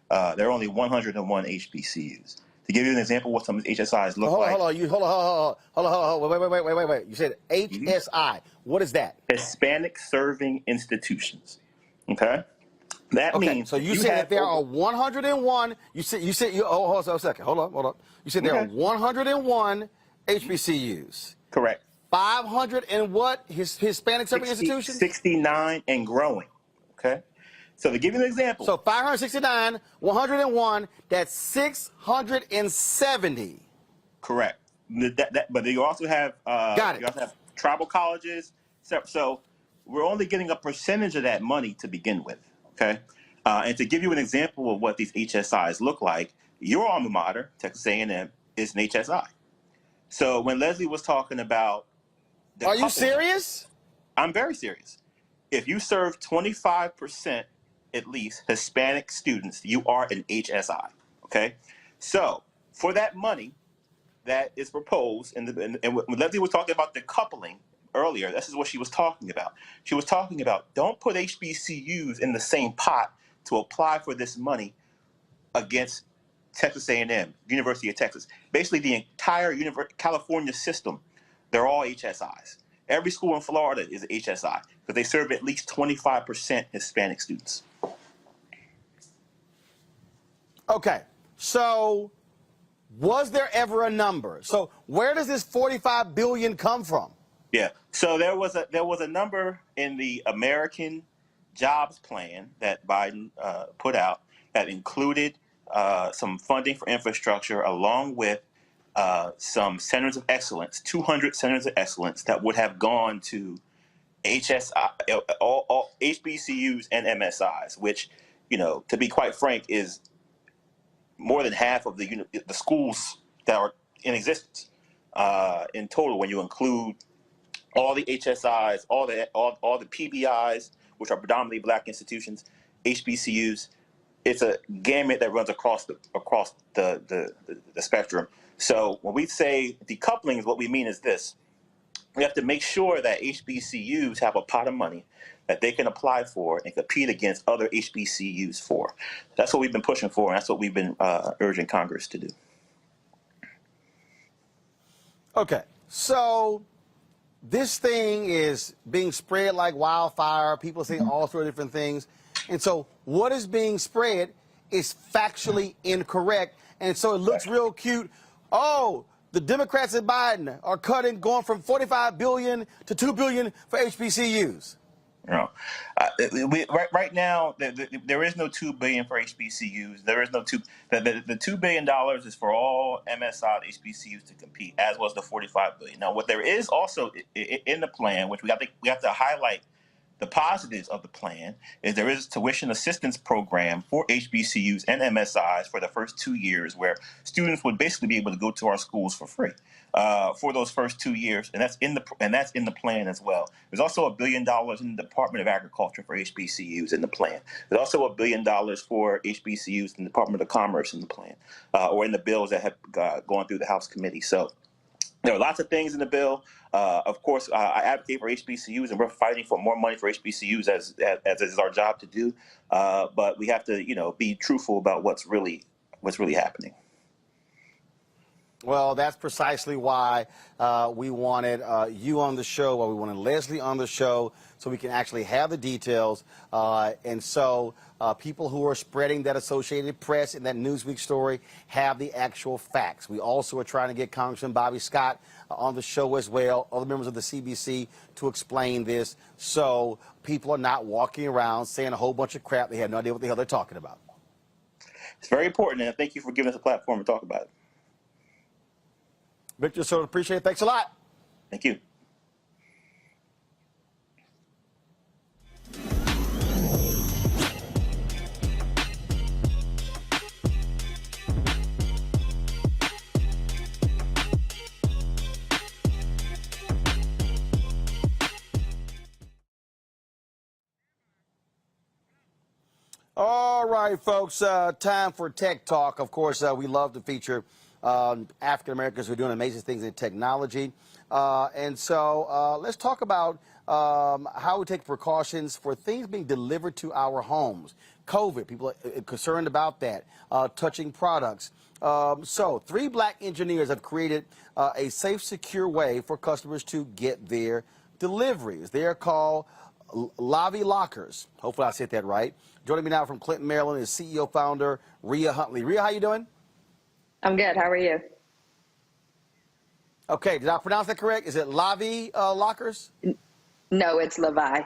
There are only 101 HBCUs. To give you an example of what some of these HSIs look like. Hold on. Wait. You said HSI. What is that? Hispanic Serving Institutions. Okay? That means. So you said that there are 101. Hold on a second. Hold on. You said there are 101 HBCUs. Correct. 500 and what? Hispanic Serving Institutions? 69 and growing. Okay? So to give you an example. So 569, 101, that's 670. Correct. But you also have you also have tribal colleges. So we're only getting a percentage of that money to begin with. Okay. And to give you an example of what these HSIs look like, your alma mater, Texas A&M, is an HSI. So when Leslie was talking about, are you serious? I'm very serious. If you serve 25%. At least Hispanic students, you are an HSI. Okay, so for that money that is proposed, and when Leslie was talking about decoupling earlier, this is what she was talking about. She was talking about don't put HBCUs in the same pot to apply for this money against Texas A&M, University of Texas. Basically, the entire California system they're all HSIs. Every school in Florida is a HSI because they serve at least 25% Hispanic students. Okay, so was there ever a number? So where does this $45 billion come from? Yeah. So there was a number in the American Jobs Plan that Biden put out that included some funding for infrastructure along with some centers of excellence, 200 centers of excellence that would have gone to HSI, all HBCUs and MSIs, which, to be quite frank, is more than half of the schools that are in existence in total when you include all the HSIs, all the PBIs, which are predominantly black institutions, HBCUs. It's a gamut that runs across the spectrum. So when we say decoupling, what we mean is this: we have to make sure that HBCUs have a pot of money that they can apply for and compete against other HBCUs for. That's what we've been pushing for, and that's what we've been urging Congress to do. Okay, so this thing is being spread like wildfire. People say all sorts of different things. And so what is being spread is factually incorrect. And so it looks real cute. Oh, the Democrats and Biden are going from $45 billion to $2 billion for HBCUs. No, right now there is no $2 billion for HBCUs. There is no the $2 billion is for all MSI HBCUs to compete, as was the $45 billion. Now, what there is also in the plan, which we have to highlight the positives of the plan, is there is a tuition assistance program for HBCUs and MSIs for the first 2 years, where students would basically be able to go to our schools for free for those first 2 years, and that's in the plan as well. There's also $1 billion in the Department of Agriculture for HBCUs in the plan. There's also $1 billion for HBCUs in the Department of Commerce in the plan, or in the bills that have gone through the House committee. So there are lots of things in the bill. Of course, I advocate for HBCUs, and we're fighting for more money for HBCUs as is our job to do. But we have to, be truthful about what's really happening. Well, that's precisely why we wanted you on the show, why we wanted Leslie on the show, so we can actually have the details. And so people who are spreading that Associated Press and that Newsweek story have the actual facts. We also are trying to get Congressman Bobby Scott on the show as well, other members of the CBC, to explain this, so people are not walking around saying a whole bunch of crap. They have no idea what the hell they're talking about. It's very important, and thank you for giving us a platform to talk about it. Victor, so appreciate it. Thanks a lot. Thank you. All right, folks, time for Tech Talk. Of course, we love to feature African Americans who are doing amazing things in technology. And so let's talk about how we take precautions for things being delivered to our homes. COVID, people are concerned about that, touching products. So 3 black engineers have created a safe, secure way for customers to get their deliveries. They are called Lavii Lockers. Hopefully I said that right. Joining me now from Clinton, Maryland, is CEO founder Rhea Huntley. Rhea, how you doing? I'm good. How are you? Okay, did I pronounce that correct? Is it Lavii Lockers? No, it's Lavii.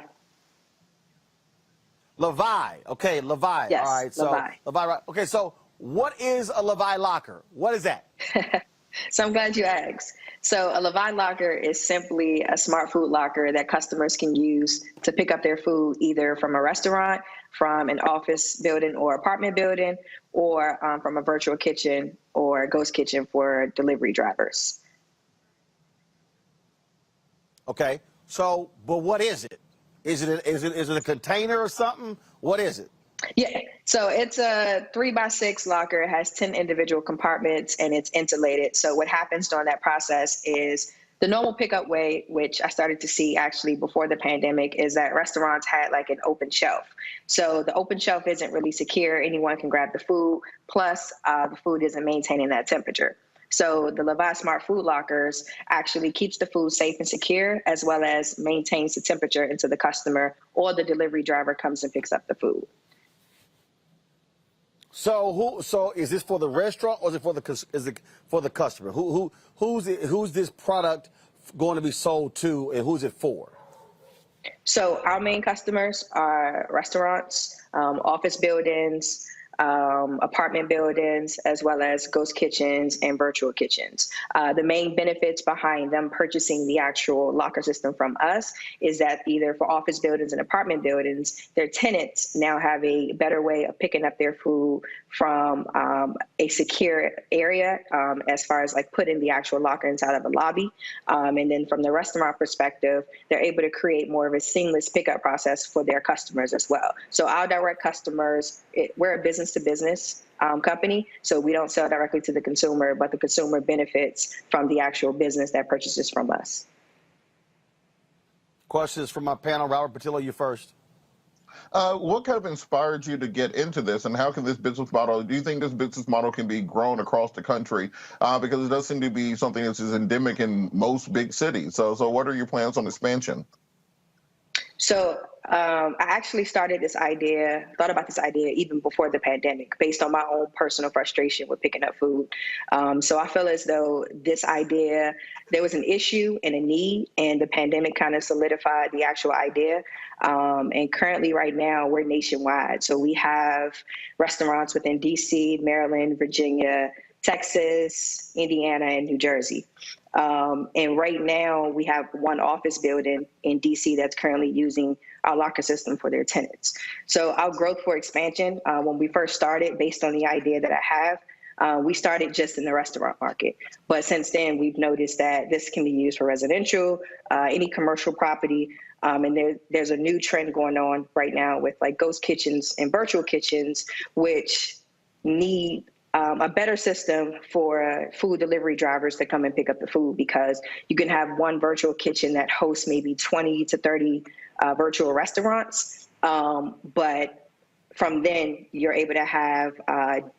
Lavii. Okay, Lavii. Yes, all right, so Lavii. Lavii. Right. Okay, so what is a Lavii locker? What is that? So I'm glad you asked. So a Lavii locker is simply a smart food locker that customers can use to pick up their food either from a restaurant, from an office building or apartment building, or from a virtual kitchen or ghost kitchen for delivery drivers. Okay, so, but what is it? Is it a container or something? What is it? Yeah, so it's a 3x6 locker. It has 10 individual compartments and it's insulated. So what happens during that process is the normal pickup way, which I started to see actually before the pandemic, is that restaurants had like an open shelf. So the open shelf isn't really secure. Anyone can grab the food. Plus, the food isn't maintaining that temperature. So the Lavii Smart Food Lockers actually keeps the food safe and secure, as well as maintains the temperature until the customer or the delivery driver comes and picks up the food. So is this for the restaurant or is it for the customer? Who's this product going to be sold to, and who's it for? So our main customers are restaurants, office buildings, apartment buildings, as well as ghost kitchens and virtual kitchens. The main benefits behind them purchasing the actual locker system from us is that either for office buildings and apartment buildings, their tenants now have a better way of picking up their food from a secure area, as far as like putting the actual locker inside of a lobby. And then from the restaurant perspective, they're able to create more of a seamless pickup process for their customers as well. So our direct customers, we're a business-to-business company, so we don't sell directly to the consumer, but the consumer benefits from the actual business that purchases from us. Questions from my panel. Robert Patillo, you first. What kind of inspired you to get into this, and how can this business model, do you think this business model can be grown across the country? Because it does seem to be something that is endemic in most big cities. So what are your plans on expansion? So I actually thought about this idea even before the pandemic, based on my own personal frustration with picking up food. So I feel as though this idea, there was an issue and a need, and the pandemic kind of solidified the actual idea. And currently right now we're nationwide. So we have restaurants within DC, Maryland, Virginia, Texas, Indiana, and New Jersey. And right now we have one office building in DC that's currently using our locker system for their tenants. So our growth for expansion, when we first started, based on the idea that I have, we started just in the restaurant market. But since then, we've noticed that this can be used for residential, any commercial property. And there's a new trend going on right now with like ghost kitchens and virtual kitchens, which need a better system for food delivery drivers to come and pick up the food, because you can have one virtual kitchen that hosts maybe 20 to 30 virtual restaurants. But from then, you're able to have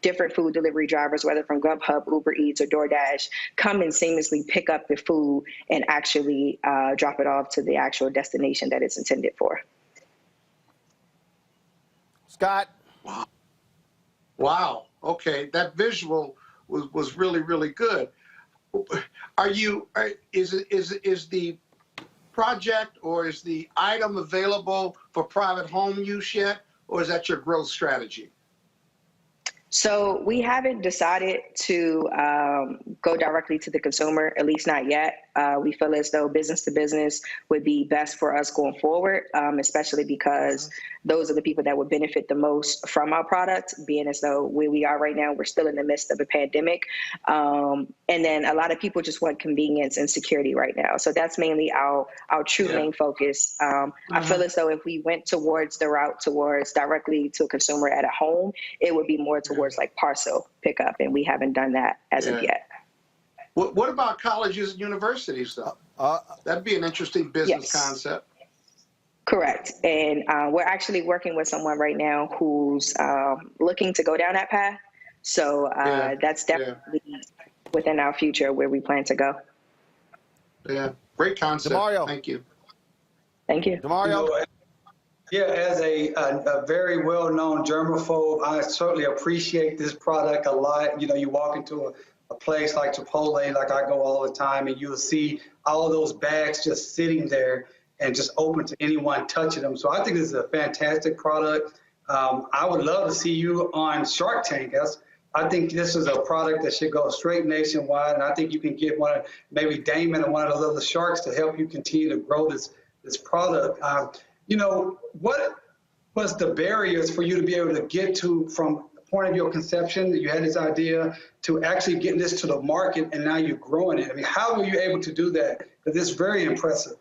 different food delivery drivers, whether from Grubhub, Uber Eats, or DoorDash, come and seamlessly pick up the food and actually drop it off to the actual destination that it's intended for. Scott. Wow. Okay, that visual was really, really good. Is the project or is the item available for private home use yet, or is that your growth strategy? So we haven't decided to go directly to the consumer, at least not yet. We feel as though business to business would be best for us going forward, especially because those are the people that would benefit the most from our product, being as though where we are right now, we're still in the midst of a pandemic. And then a lot of people just want convenience and security right now. So that's mainly our true main focus. I feel as though if we went towards the route towards directly to a consumer at a home, it would be more towards like parcel pickup, and we haven't done that as of yet. What about colleges and universities, though? That'd be an interesting business concept. Correct. And we're actually working with someone right now who's looking to go down that path. So that's definitely within our future where we plan to go. Yeah, great concept. DeMario. Thank you. Thank you. DeMario. Yeah, as a very well-known germaphobe, I certainly appreciate this product a lot. You know, you walk into a place like Chipotle, like I go all the time, and you'll see all those bags just sitting there and just open to anyone touching them. So I think this is a fantastic product. I would love to see you on Shark Tank. I think this is a product that should go straight nationwide, and I think you can get maybe Damon and one of those other sharks to help you continue to grow this product. You know, what was the barriers for you to be able to get to from the point of your conception that you had this idea to actually getting this to the market and now you're growing it? I mean, how were you able to do that? Because it's very impressive.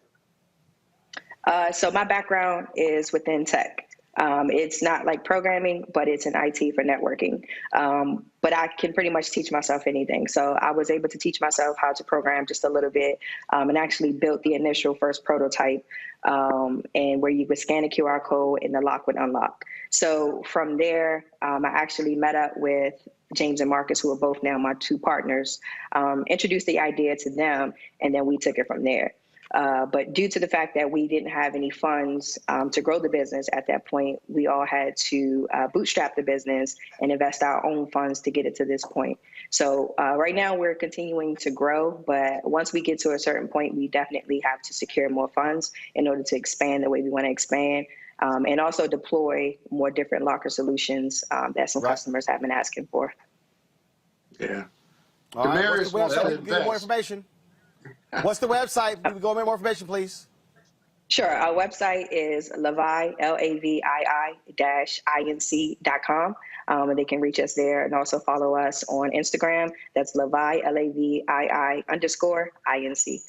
So my background is within tech. It's not like programming, but it's an IT for networking. But I can pretty much teach myself anything. So I was able to teach myself how to program just a little bit, and actually built the initial first prototype, and where you would scan a QR code and the lock would unlock. So from there, I actually met up with James and Marcus, who are both now my two partners, introduced the idea to them, and then we took it from there. But due to the fact that we didn't have any funds to grow the business at that point, we all had to bootstrap the business and invest our own funds to get it to this point. So right now we're continuing to grow, but once we get to a certain point, we definitely have to secure more funds in order to expand the way we want to expand, and also deploy more different locker solutions that some customers have been asking for. Yeah. All right, what's the website? Give more information. What's the website? Can we go over more information, please? Sure. Our website is Lavii, LAVII-INC.com. And they can reach us there and also follow us on Instagram. That's Lavii, LAVII_INC.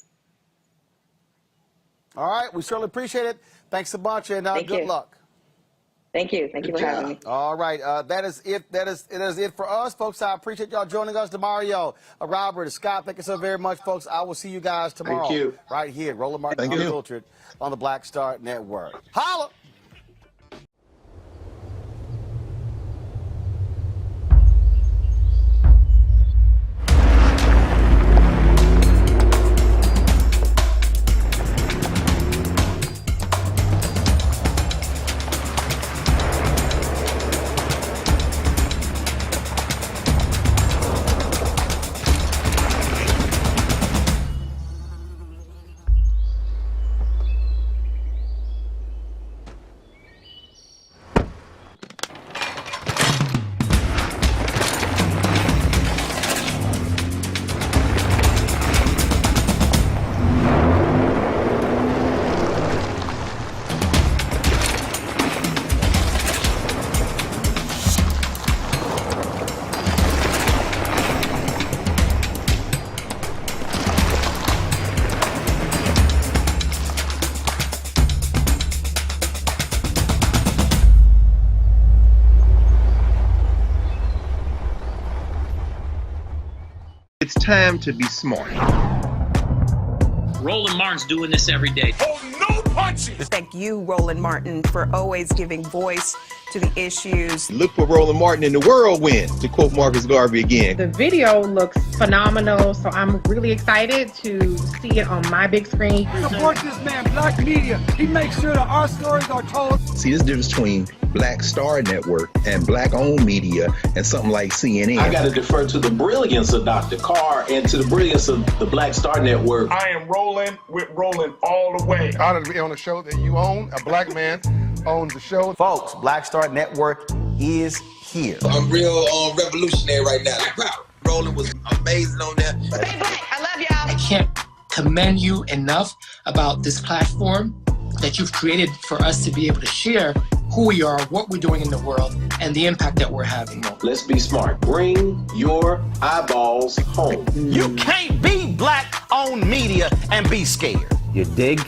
All right. We certainly appreciate it. Thanks a bunch, and good luck. Thank you. Thank you for having me. All right. That is it. That is it for us, folks. I appreciate y'all joining us. DeMario, Robert, Scott, thank you so very much, folks. I will see you guys tomorrow. Thank you. Right here, Roland Martin Unfiltered on the Black Star Network. Holla! It's time to be smart. Roland Martin's doing this every day. Oh, no punches! Thank you, Roland Martin, for always giving voice to the issues. Look for Roland Martin in the whirlwind, to quote Marcus Garvey again. The video looks phenomenal, so I'm really excited to see it on my big screen. Support this man, Black Media. He makes sure that our stories are told. See, there's a difference between Black Star Network and Black-owned media and something like CNN. I got to defer to the brilliance of Dr. Carr and to the brilliance of the Black Star Network. I am rolling with Roland all the way. Honored to be on a show that you own. A black man owns the show. Folks, Black Star Network is here. I'm real revolutionary right now. Roland was amazing on there. Stay black. I love y'all. I can't commend you enough about this platform that you've created for us to be able to share who we are, what we're doing in the world, and the impact that we're having. Let's be smart. Bring your eyeballs home. You can't be Black-owned media and be scared. You dig?